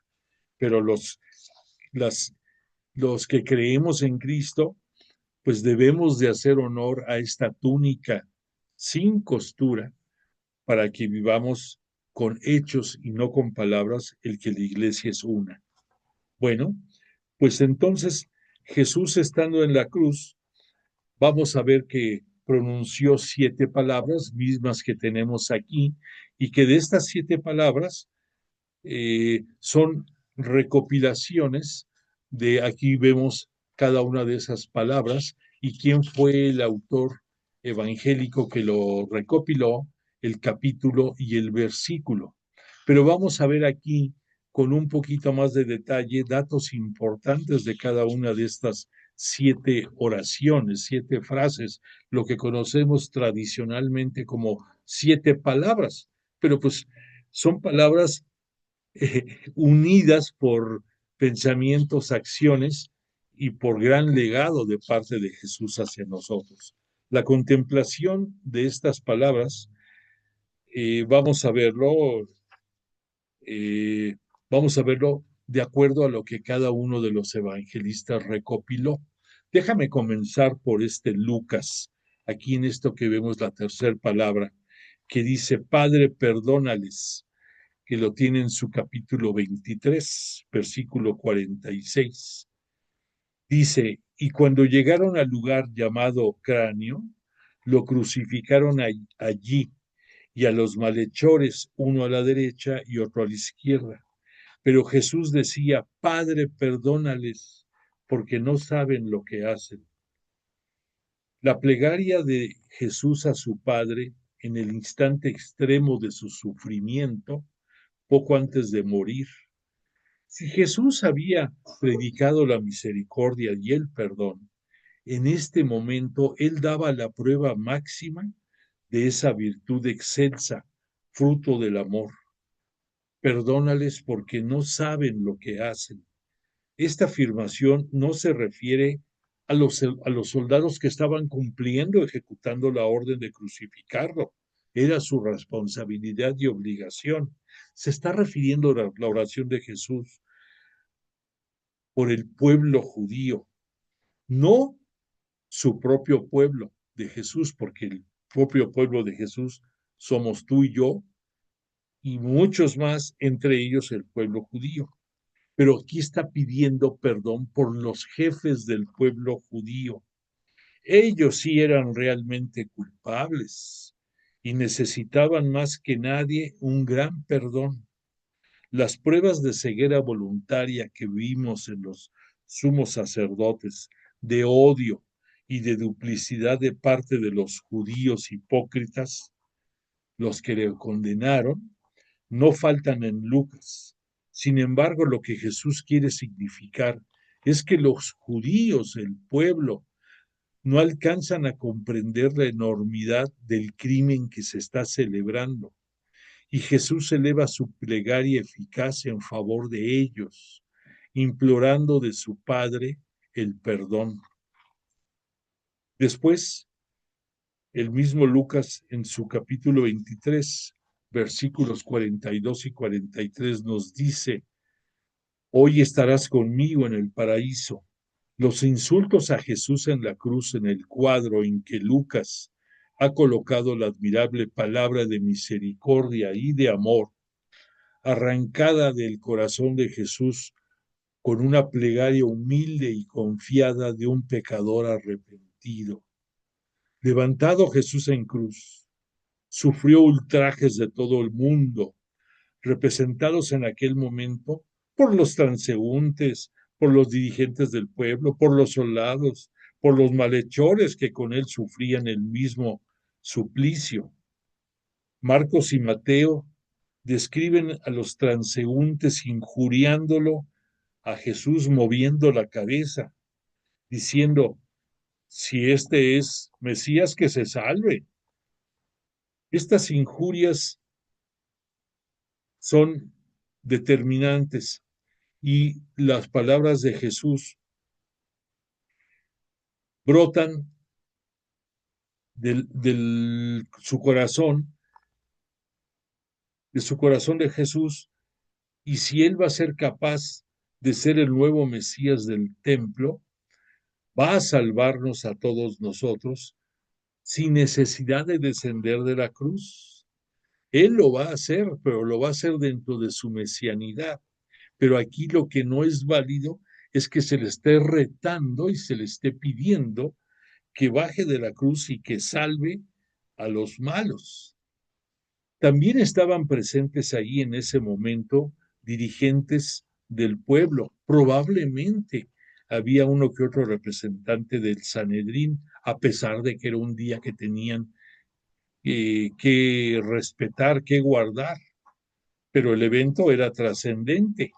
Pero las, los que creemos en Cristo, pues debemos de hacer honor a esta túnica sin costura para que vivamos con hechos y no con palabras el que la iglesia es una. Bueno, pues entonces Jesús estando en la cruz, vamos a ver que pronunció 7 palabras, mismas que tenemos aquí, y que de estas 7 palabras son recopilaciones de, aquí vemos cada una de esas palabras y quién fue el autor evangélico que lo recopiló, el capítulo y el versículo. Pero vamos a ver aquí con un poquito más de detalle datos importantes de cada una de estas 7 oraciones, 7 frases, lo que conocemos tradicionalmente como 7 palabras, pero pues son palabras unidas por pensamientos, acciones y por gran legado de parte de Jesús hacia nosotros. La contemplación de estas palabras, vamos a verlo, eh, vamos a verlo de acuerdo a lo que cada uno de los evangelistas recopiló. Déjame comenzar por este Lucas, aquí en esto que vemos la tercera palabra, que dice, Padre, perdónales, que lo tiene en su capítulo 23, versículo 46. Dice, y cuando llegaron al lugar llamado Cráneo, lo crucificaron allí y a los malhechores, uno a la derecha y otro a la izquierda. Pero Jesús decía, Padre, perdónales, porque no saben lo que hacen. La plegaria de Jesús a su Padre en el instante extremo de su sufrimiento, poco antes de morir. Si Jesús había predicado la misericordia y el perdón, en este momento él daba la prueba máxima de esa virtud excelsa, fruto del amor. Perdónales porque no saben lo que hacen. Esta afirmación no se refiere a los soldados que estaban cumpliendo, ejecutando la orden de crucificarlo. Era su responsabilidad y obligación. Se está refiriendo a la oración de Jesús por el pueblo judío, no su propio pueblo de Jesús, porque el propio pueblo de Jesús somos tú y yo, y muchos más, entre ellos el pueblo judío. Pero aquí está pidiendo perdón por los jefes del pueblo judío. Ellos sí eran realmente culpables y necesitaban más que nadie un gran perdón. Las pruebas de ceguera voluntaria que vimos en los sumos sacerdotes, de odio y de duplicidad de parte de los judíos hipócritas, los que le condenaron, no faltan en Lucas. Sin embargo, lo que Jesús quiere significar es que los judíos, el pueblo, no alcanzan a comprender la enormidad del crimen que se está celebrando. Y Jesús eleva su plegaria eficaz en favor de ellos, implorando de su Padre el perdón. Después, el mismo Lucas en su capítulo 23, versículos 42 y 43 nos dice, hoy estarás conmigo en el paraíso. Los insultos a Jesús en la cruz en el cuadro en que Lucas ha colocado la admirable palabra de misericordia y de amor, arrancada del corazón de Jesús con una plegaria humilde y confiada de un pecador arrepentido. Levantado Jesús en cruz, sufrió ultrajes de todo el mundo, representados en aquel momento por los transeúntes, por los dirigentes del pueblo, por los soldados, por los malhechores que con él sufrían el mismo suplicio. Marcos y Mateo describen a los transeúntes injuriándolo, a Jesús moviendo la cabeza, diciendo, si este es Mesías, que se salve. Estas injurias son determinantes y las palabras de Jesús brotan de su corazón de Jesús, y si él va a ser capaz de ser el nuevo Mesías del templo, va a salvarnos a todos nosotros sin necesidad de descender de la cruz. Él lo va a hacer, pero lo va a hacer dentro de su mesianidad. Pero aquí lo que no es válido es que se le esté retando y se le esté pidiendo que baje de la cruz y que salve a los malos. También estaban presentes ahí en ese momento dirigentes del pueblo. Probablemente había uno que otro representante del Sanedrín, a pesar de que era un día que tenían que respetar, que guardar, pero el evento era trascendente.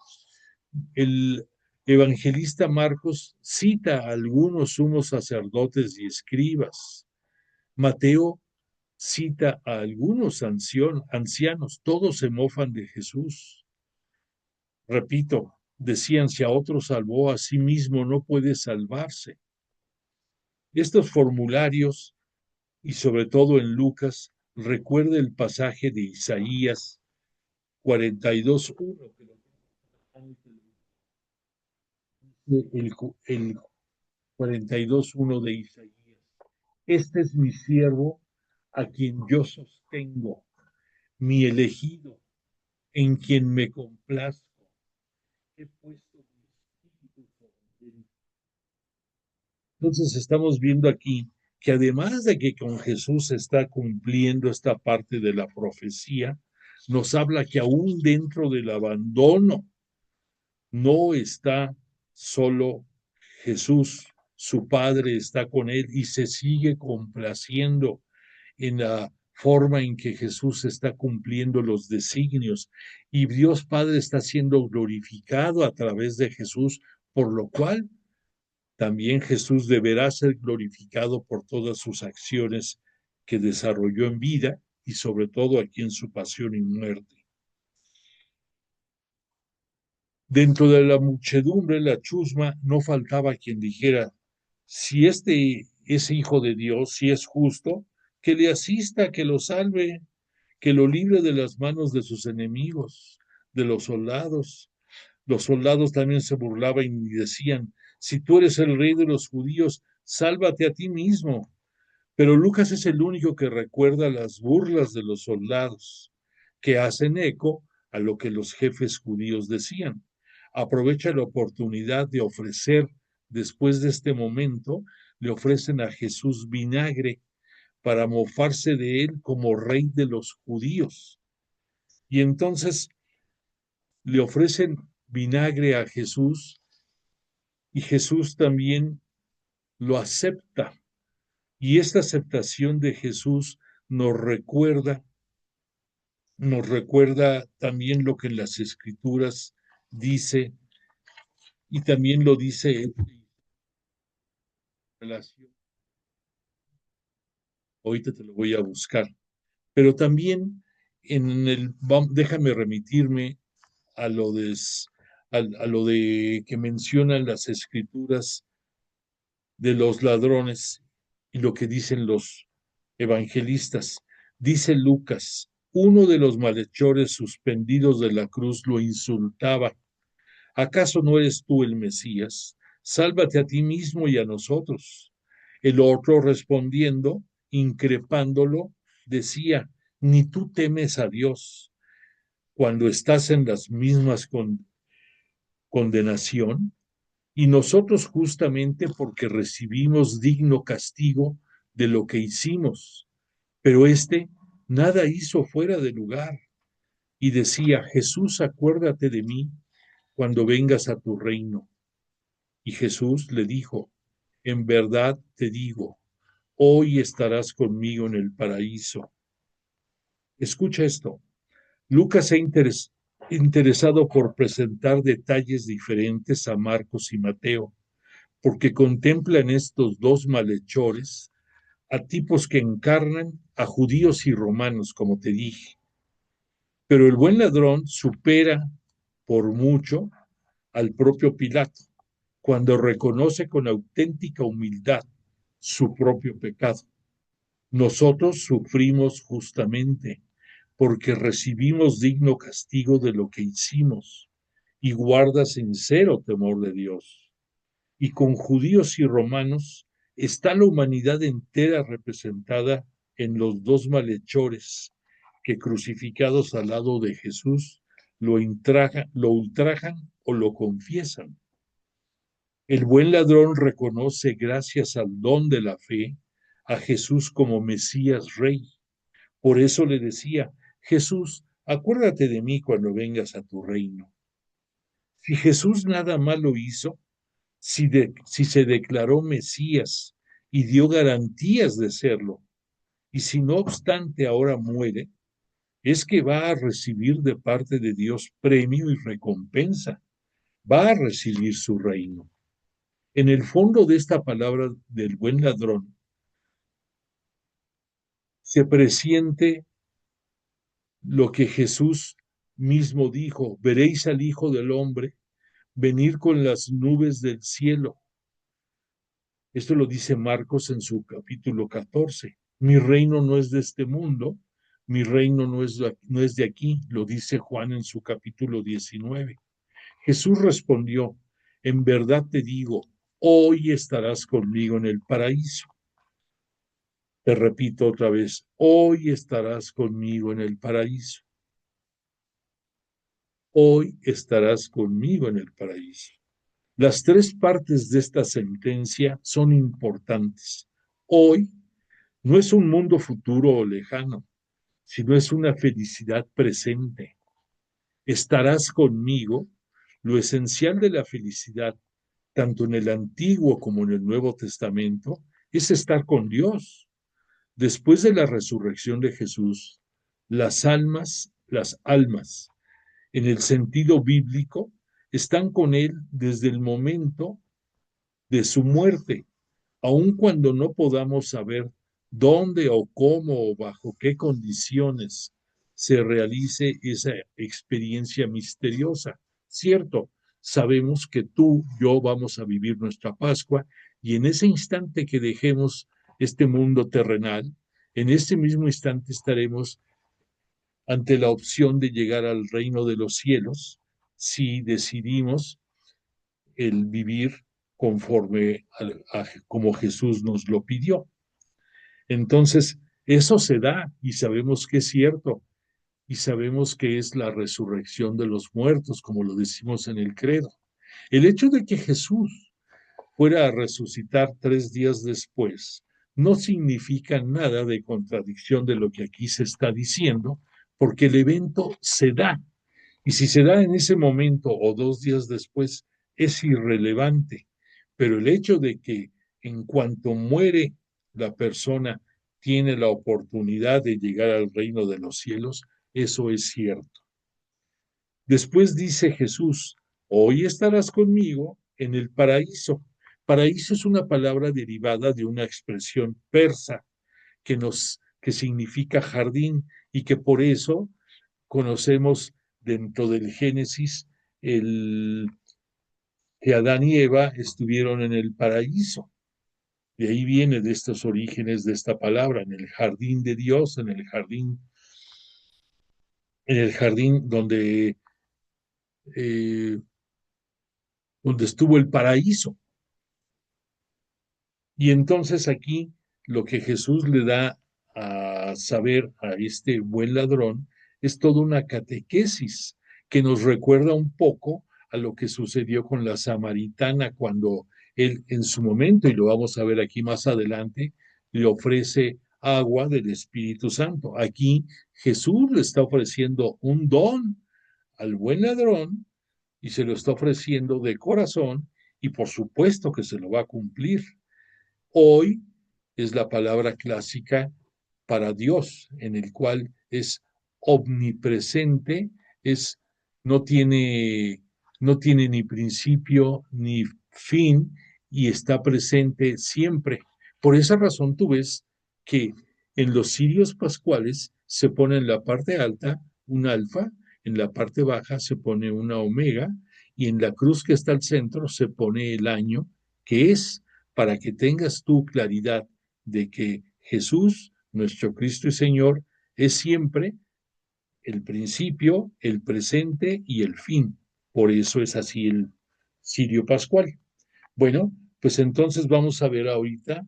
El evangelista Marcos cita a algunos sumos sacerdotes y escribas. Mateo cita a algunos ancianos, todos se mofan de Jesús. Repito, decían, si a otro salvó, a sí mismo no puede salvarse. Estos formularios, y sobre todo en Lucas, recuerda el pasaje de Isaías 42:1, el 42:1 de Isaías. Este es mi siervo a quien yo sostengo, mi elegido, en quien me complazco. He puesto mi espíritu sobre él. Entonces estamos viendo aquí que además de que con Jesús se está cumpliendo esta parte de la profecía, nos habla que aún dentro del abandono no está solo Jesús, su Padre está con él y se sigue complaciendo en la forma en que Jesús está cumpliendo los designios y Dios Padre está siendo glorificado a través de Jesús, por lo cual también Jesús deberá ser glorificado por todas sus acciones que desarrolló en vida y sobre todo aquí en su pasión y muerte. Dentro de la muchedumbre, la chusma, no faltaba quien dijera, si este es hijo de Dios, si es justo, que le asista, que lo salve, que lo libre de las manos de sus enemigos, de los soldados. Los soldados también se burlaban y decían, si tú eres el rey de los judíos, sálvate a ti mismo. Pero Lucas es el único que recuerda las burlas de los soldados, que hacen eco a lo que los jefes judíos decían. Aprovecha la oportunidad de ofrecer, después de este momento, le ofrecen a Jesús vinagre para mofarse de él como rey de los judíos. Y entonces le ofrecen vinagre a Jesús y Jesús también lo acepta. Y esta aceptación de Jesús nos recuerda también lo que en las Escrituras dice, y también lo dice en relación. Ahorita te lo voy a buscar. Pero también déjame remitirme a lo de que mencionan las Escrituras de los ladrones y lo que dicen los evangelistas. Dice Lucas, uno de los malhechores suspendidos de la cruz lo insultaba. ¿Acaso no eres tú el Mesías? Sálvate a ti mismo y a nosotros. El otro respondiendo, increpándolo, decía, ni tú temes a Dios cuando estás en las mismas condenación. Y nosotros justamente porque recibimos digno castigo de lo que hicimos. Pero éste nada hizo fuera de lugar. Y decía, Jesús, acuérdate de mí cuando vengas a tu reino. Y Jesús le dijo, en verdad te digo, hoy estarás conmigo en el paraíso. Escucha esto. Lucas se ha interesado por presentar detalles diferentes a Marcos y Mateo, porque contempla en estos dos malhechores a tipos que encarnan a judíos y romanos, como te dije. Pero el buen ladrón supera por mucho al propio Pilato, cuando reconoce con auténtica humildad su propio pecado. Nosotros sufrimos justamente porque recibimos digno castigo de lo que hicimos y guarda sincero temor de Dios. Y con judíos y romanos está la humanidad entera representada en los dos malhechores que crucificados al lado de Jesús lo ultrajan o lo confiesan. El buen ladrón reconoce, gracias al don de la fe, a Jesús como Mesías Rey. Por eso le decía, Jesús, acuérdate de mí cuando vengas a tu reino. Si Jesús nada malo hizo, si se declaró Mesías y dio garantías de serlo, y si no obstante ahora muere, es que va a recibir de parte de Dios premio y recompensa, va a recibir su reino. En el fondo de esta palabra del buen ladrón se presiente lo que Jesús mismo dijo: veréis al Hijo del Hombre venir con las nubes del cielo. Esto lo dice Marcos en su capítulo 14. Mi reino no es de este mundo, mi reino no es de aquí, lo dice Juan en su capítulo 19. Jesús respondió, en verdad te digo, hoy estarás conmigo en el paraíso. Te repito otra vez, hoy estarás conmigo en el paraíso. Hoy estarás conmigo en el paraíso. Las tres partes de esta sentencia son importantes. Hoy no es un mundo futuro o lejano, sino es una felicidad presente. Estarás conmigo. Lo esencial de la felicidad, tanto en el Antiguo como en el Nuevo Testamento, es estar con Dios. Después de la resurrección de Jesús, las almas, en el sentido bíblico, están con Él desde el momento de su muerte, aun cuando no podamos saber dónde o cómo o bajo qué condiciones se realice esa experiencia misteriosa. Cierto, sabemos que tú, yo vamos a vivir nuestra Pascua y en ese instante que dejemos este mundo terrenal, en ese mismo instante estaremos ante la opción de llegar al reino de los cielos si decidimos el vivir conforme a como Jesús nos lo pidió. Entonces, eso se da y sabemos que es cierto y sabemos que es la resurrección de los muertos, como lo decimos en el credo. El hecho de que Jesús fuera a resucitar 3 días después no significa nada de contradicción de lo que aquí se está diciendo, porque el evento se da. Y si se da en ese momento o 2 días después, es irrelevante. Pero el hecho de que en cuanto muere la persona, tiene la oportunidad de llegar al reino de los cielos, eso es cierto. Después dice Jesús, hoy estarás conmigo en el paraíso. Paraíso es una palabra derivada de una expresión persa que significa jardín y que por eso conocemos dentro del Génesis que Adán y Eva estuvieron en el paraíso. De ahí viene de estos orígenes de esta palabra, en el jardín de Dios, en el jardín eh, donde estuvo el paraíso. Y entonces aquí lo que Jesús le da a saber a este buen ladrón es toda una catequesis que nos recuerda un poco a lo que sucedió con la samaritana cuando él en su momento, y lo vamos a ver aquí más adelante, le ofrece agua del Espíritu Santo. Aquí Jesús le está ofreciendo un don al buen ladrón y se lo está ofreciendo de corazón y por supuesto que se lo va a cumplir. Hoy es la palabra clásica para Dios, en el cual es omnipresente, es, no tiene, no tiene ni principio ni fin y está presente siempre. Por esa razón tú ves que en los cirios pascuales se pone en la parte alta un alfa, en la parte baja se pone una omega y en la cruz que está al centro se pone el año, que es para que tengas tu claridad de que Jesús, nuestro Cristo y Señor, es siempre el principio, el presente y el fin. Por eso es así el cirio pascual. Bueno, pues entonces vamos a ver ahorita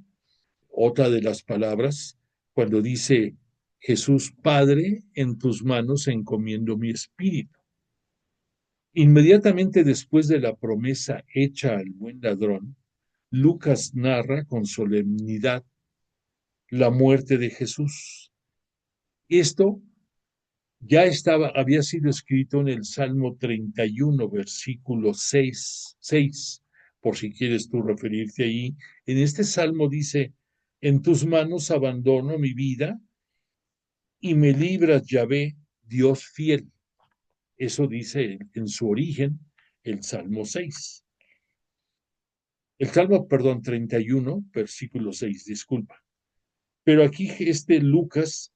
otra de las palabras cuando dice Jesús, Padre, en tus manos encomiendo mi espíritu. Inmediatamente después de la promesa hecha al buen ladrón, Lucas narra con solemnidad la muerte de Jesús. Esto ya había sido escrito en el Salmo 31, versículo 6, por si quieres tú referirte ahí. En este salmo dice, en tus manos abandono mi vida y me libras, Yahvé, Dios fiel. Eso dice en su origen el Salmo 6. El Salmo, perdón, 31, versículo 6, disculpa. Pero aquí Lucas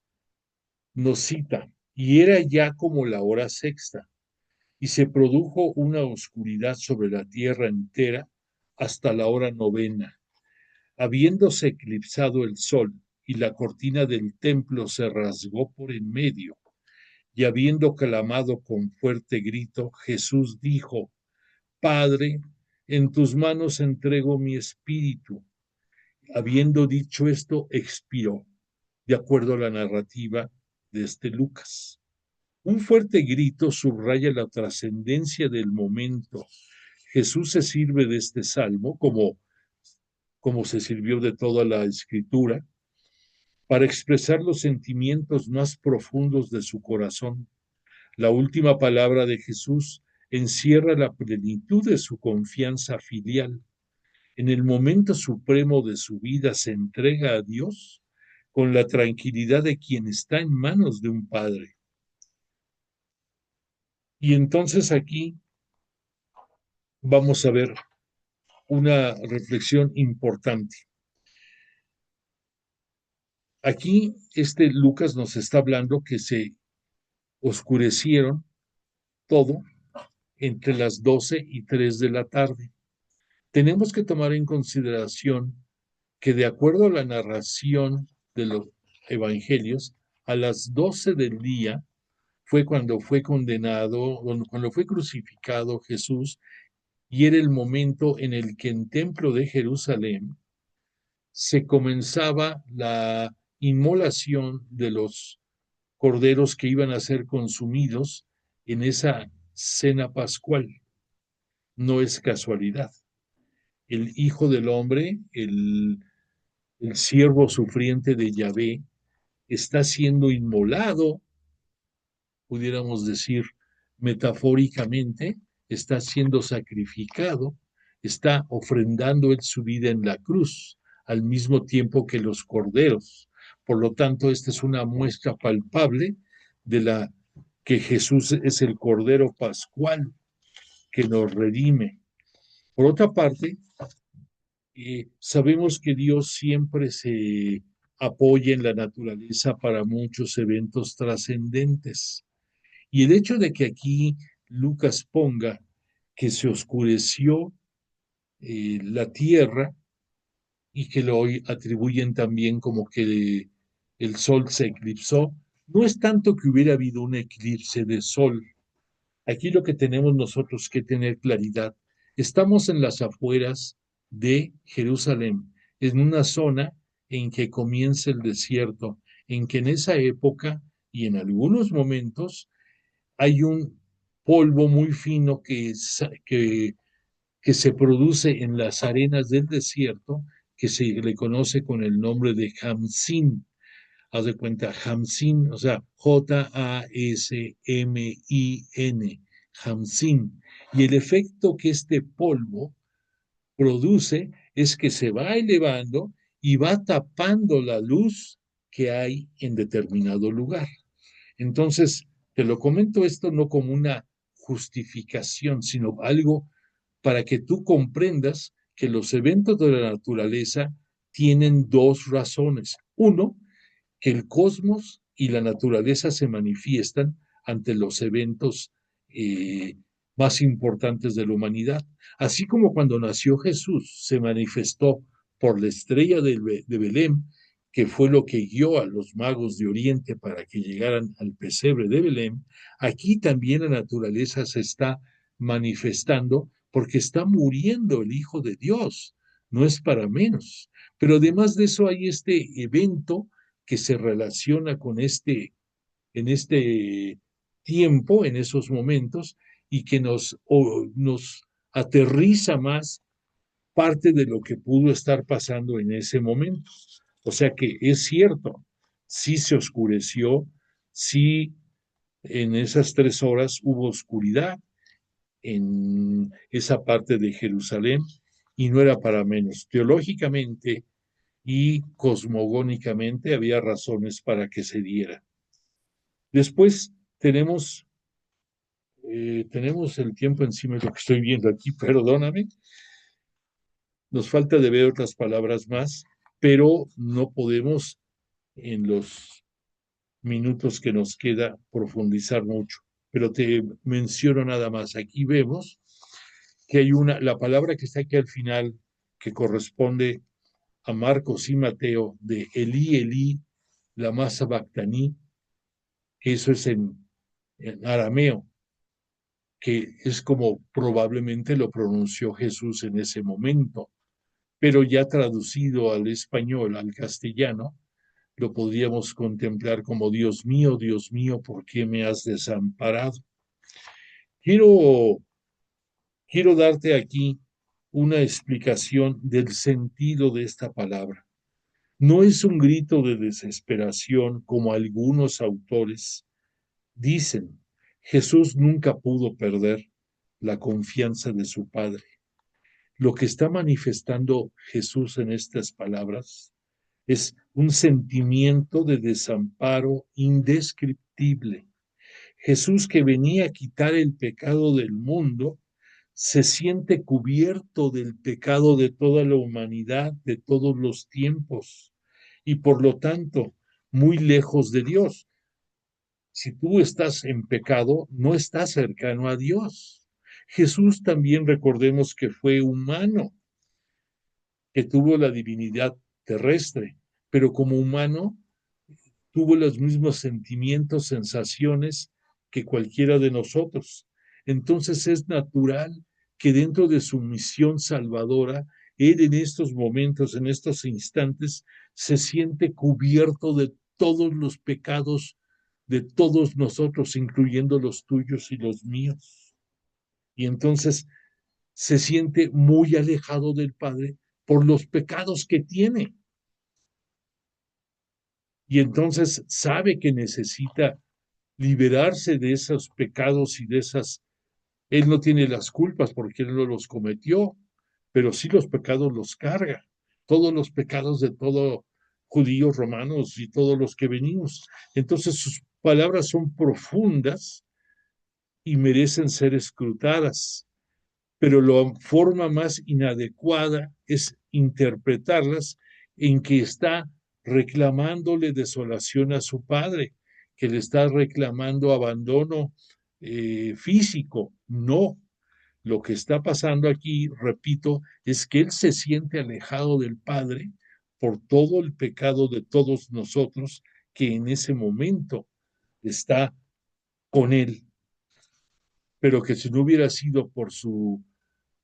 nos cita, y era ya como la hora sexta, y se produjo una oscuridad sobre la tierra entera hasta la hora novena. Habiéndose eclipsado el sol y la cortina del templo se rasgó por en medio, y habiendo clamado con fuerte grito, Jesús dijo, Padre, en tus manos entrego mi espíritu. Habiendo dicho esto, expiró, de acuerdo a la narrativa de Lucas. Un fuerte grito subraya la trascendencia del momento. Jesús se sirve de este salmo, como se sirvió de toda la escritura, para expresar los sentimientos más profundos de su corazón. La última palabra de Jesús encierra la plenitud de su confianza filial. En el momento supremo de su vida se entrega a Dios con la tranquilidad de quien está en manos de un padre. Y entonces aquí vamos a ver una reflexión importante. Aquí Lucas nos está hablando que se oscurecieron todo entre las 12 y 3 de la tarde. Tenemos que tomar en consideración que de acuerdo a la narración de los evangelios, a las 12 del día fue cuando fue condenado, cuando fue crucificado Jesús, y era el momento en el que en templo de Jerusalén se comenzaba la inmolación de los corderos que iban a ser consumidos en esa cena pascual. No es casualidad. El Hijo del Hombre, el siervo sufriente de Yahvé, está siendo inmolado, pudiéramos decir metafóricamente, está siendo sacrificado, está ofrendando él su vida en la cruz, al mismo tiempo que los corderos. Por lo tanto, esta es una muestra palpable de la que Jesús es el Cordero Pascual que nos redime. Por otra parte, sabemos que Dios siempre se apoya en la naturaleza para muchos eventos trascendentes. Y el hecho de que aquí Lucas ponga que se oscureció la tierra y que lo atribuyen también como que el sol se eclipsó, no es tanto que hubiera habido un eclipse de sol. Aquí lo que tenemos nosotros que tener claridad, estamos en las afueras de Jerusalén, en una zona en que comienza el desierto, en que en esa época y en algunos momentos hay un polvo muy fino que se produce en las arenas del desierto, que se le conoce con el nombre de Hamsin. Haz de cuenta, Hamsin, o sea, Jasmin, Hamsin. Y el efecto que este polvo produce es que se va elevando y va tapando la luz que hay en determinado lugar. Entonces, te lo comento esto no como una justificación, sino algo para que tú comprendas que los eventos de la naturaleza tienen dos razones. Uno, que el cosmos y la naturaleza se manifiestan ante los eventos más importantes de la humanidad. Así como cuando nació Jesús se manifestó por la estrella de Belén, que fue lo que guió a los magos de Oriente para que llegaran al pesebre de Belén, aquí también la naturaleza se está manifestando porque está muriendo el Hijo de Dios, no es para menos. Pero además de eso hay este evento que se relaciona con en este tiempo, en esos momentos, y que nos aterriza más parte de lo que pudo estar pasando en ese momento. O sea que es cierto, sí se oscureció, sí en esas 3 horas hubo oscuridad en esa parte de Jerusalén y no era para menos. Teológicamente y cosmogónicamente había razones para que se diera. Después tenemos el tiempo encima de lo que estoy viendo aquí, perdóname. Nos falta de ver otras palabras más, pero no podemos en los minutos que nos queda profundizar mucho. Pero te menciono nada más. Aquí vemos que hay la palabra que está aquí al final, que corresponde a Marcos y Mateo, de Elí, Elí, lama sabactaní, eso es en arameo, que es como probablemente lo pronunció Jesús en ese momento, pero ya traducido al español, al castellano, lo podríamos contemplar como Dios mío, ¿por qué me has desamparado? Quiero, quiero darte aquí una explicación del sentido de esta palabra. No es un grito de desesperación como algunos autores dicen. Jesús nunca pudo perder la confianza de su Padre. Lo que está manifestando Jesús en estas palabras es un sentimiento de desamparo indescriptible. Jesús, que venía a quitar el pecado del mundo, se siente cubierto del pecado de toda la humanidad, de todos los tiempos, y por lo tanto, muy lejos de Dios. Si tú estás en pecado, no estás cercano a Dios. Jesús también recordemos que fue humano, que tuvo la divinidad terrestre, pero como humano tuvo los mismos sentimientos, sensaciones que cualquiera de nosotros. Entonces es natural que dentro de su misión salvadora, él en estos momentos, en estos instantes, se siente cubierto de todos los pecados de todos nosotros, incluyendo los tuyos y los míos. Y entonces se siente muy alejado del Padre por los pecados que tiene. Y entonces sabe que necesita liberarse de esos pecados y de esas. Él no tiene las culpas porque él no los cometió, pero sí los pecados los carga. Todos los pecados de todo judíos, romanos y todos los que venimos. Entonces sus palabras son profundas y merecen ser escrutadas, pero la forma más inadecuada es interpretarlas en que está reclamándole desolación a su padre, que le está reclamando abandono físico. No, lo que está pasando aquí, repito, es que él se siente alejado del Padre por todo el pecado de todos nosotros que en ese momento está con él, pero que si no hubiera sido por su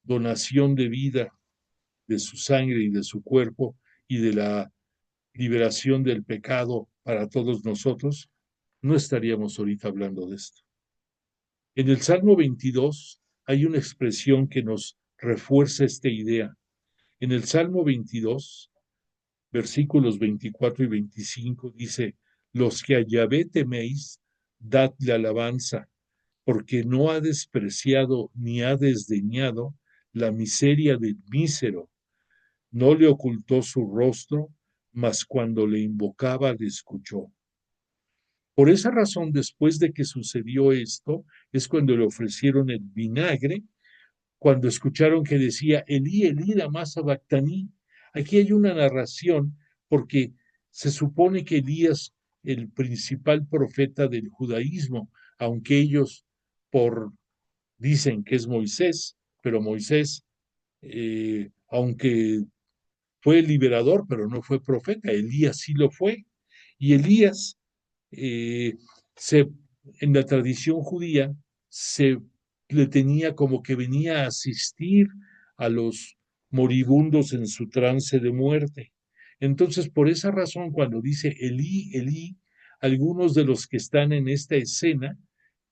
donación de vida, de su sangre y de su cuerpo y de la liberación del pecado para todos nosotros, no estaríamos ahorita hablando de esto. En el Salmo 22 hay una expresión que nos refuerza esta idea. En el Salmo 22, versículos 24 y 25 dice, los que a Yahvé teméis, dadle alabanza, porque no ha despreciado ni ha desdeñado la miseria del mísero, No le ocultó su rostro, mas cuando le invocaba le escuchó. Por esa razón, después de que sucedió esto, es cuando le ofrecieron el vinagre, cuando escucharon que decía, Elí, Elí, lama sabactaní. Aquí hay una narración porque se supone que Elías, el principal profeta del judaísmo, aunque ellos dicen que es Moisés, pero Moisés, aunque fue el liberador, pero no fue profeta, Elías sí lo fue. Y Elías, eh, se, en la tradición judía, se le tenía como que venía a asistir a los moribundos en su trance de muerte. Entonces, por esa razón, cuando dice Elí, Elí, algunos de los que están en esta escena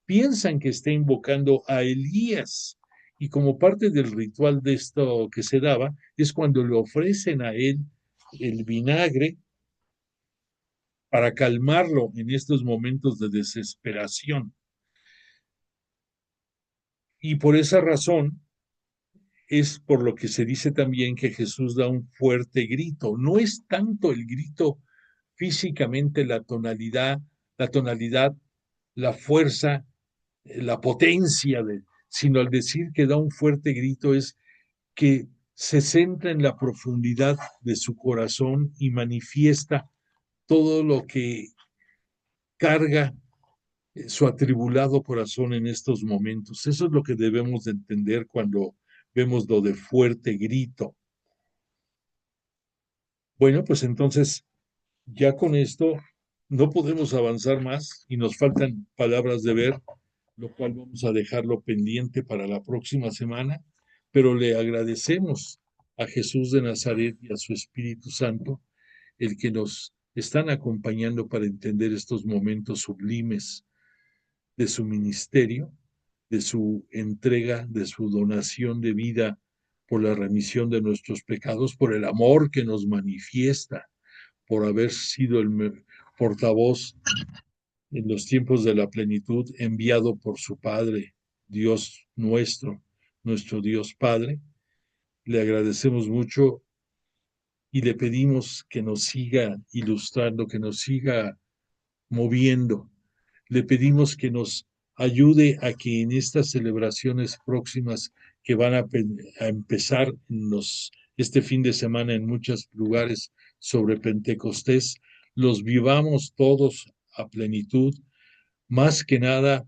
piensan que está invocando a Elías. Y como parte del ritual de esto que se daba, es cuando le ofrecen a él el vinagre para calmarlo en estos momentos de desesperación. Y por esa razón es por lo que se dice también que Jesús da un fuerte grito. No es tanto el grito físicamente, la tonalidad, la fuerza, la potencia, sino al decir que da un fuerte grito es que se centra en la profundidad de su corazón y manifiesta todo lo que carga su atribulado corazón en estos momentos. Eso es lo que debemos de entender cuando vemos lo de fuerte grito. Bueno, pues entonces ya con esto no podemos avanzar más y nos faltan palabras de ver, lo cual vamos a dejarlo pendiente para la próxima semana, pero le agradecemos a Jesús de Nazaret y a su Espíritu Santo el que nos están acompañando para entender estos momentos sublimes de su ministerio, de su entrega, de su donación de vida por la remisión de nuestros pecados, por el amor que nos manifiesta, por haber sido el portavoz en los tiempos de la plenitud enviado por su Padre, Dios nuestro, nuestro Dios Padre. Le agradecemos mucho y le pedimos que nos siga ilustrando, que nos siga moviendo. Le pedimos que nos ayude a que en estas celebraciones próximas que van a empezar este fin de semana en muchos lugares sobre Pentecostés, los vivamos todos a plenitud, más que nada,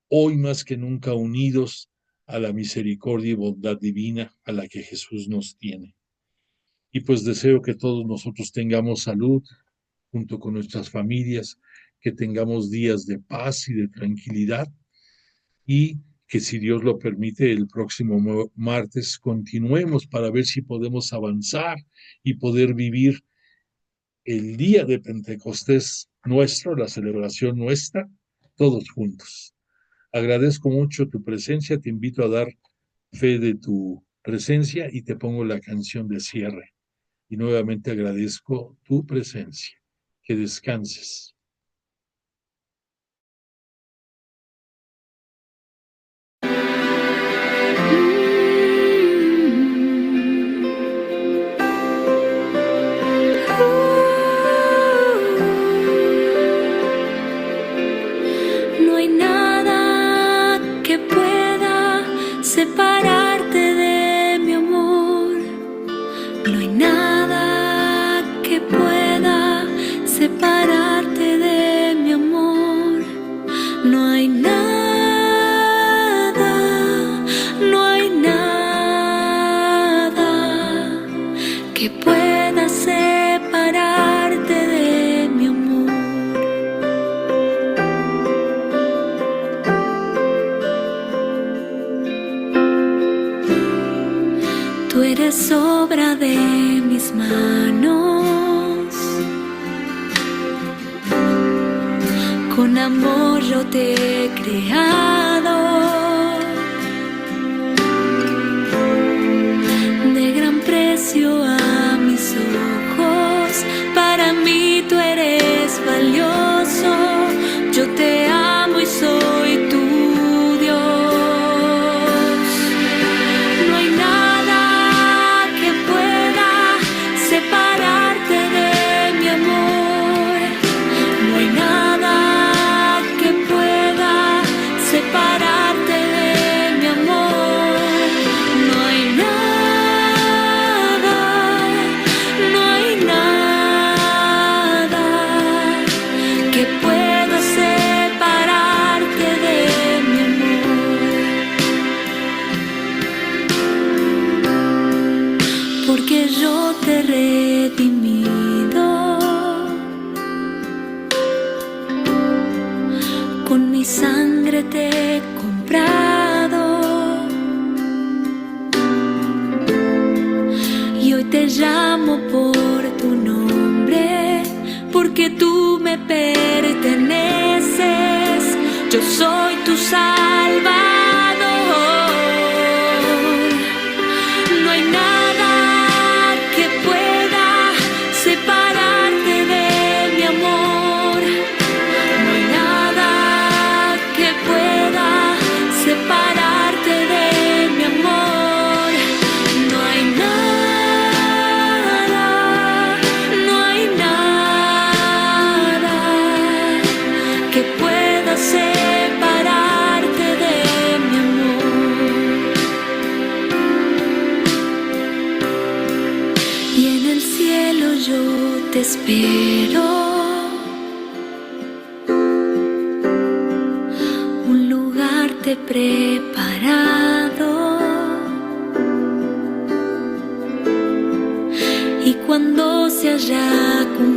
hoy más que nunca unidos a la misericordia y bondad divina a la que Jesús nos tiene. Y pues deseo que todos nosotros tengamos salud junto con nuestras familias, que tengamos días de paz y de tranquilidad y que si Dios lo permite el próximo martes continuemos para ver si podemos avanzar y poder vivir el día de Pentecostés nuestro, la celebración nuestra, todos juntos. Agradezco mucho tu presencia, te invito a dar fe de tu presencia y te pongo la canción de cierre. Y nuevamente agradezco tu presencia. Que descanses. No hay nada que pueda separarte de mi amor. No hay nada que pueda separarte de mi amor. No hay nada, no hay nada que pueda separarte de mi amor. Tú eres obra de mis manos, con amor yo te he creado, de gran precio a mis ojos, para mí tú eres valioso, yo te amo y soy tu Dios. No hay nada que pueda mi sangre te he comprado. Y hoy te llamo por tu nombre, porque tú me perteneces. Yo soy tu Salvador. No hay nada que pueda separarte de mi amor. No hay nada que pueda separarte de mi amor. No hay nada, no hay nada que pueda separarte de mi amor. Y en el cielo yo te espero, un lugar te he preparado. Y cuando se haya cumplido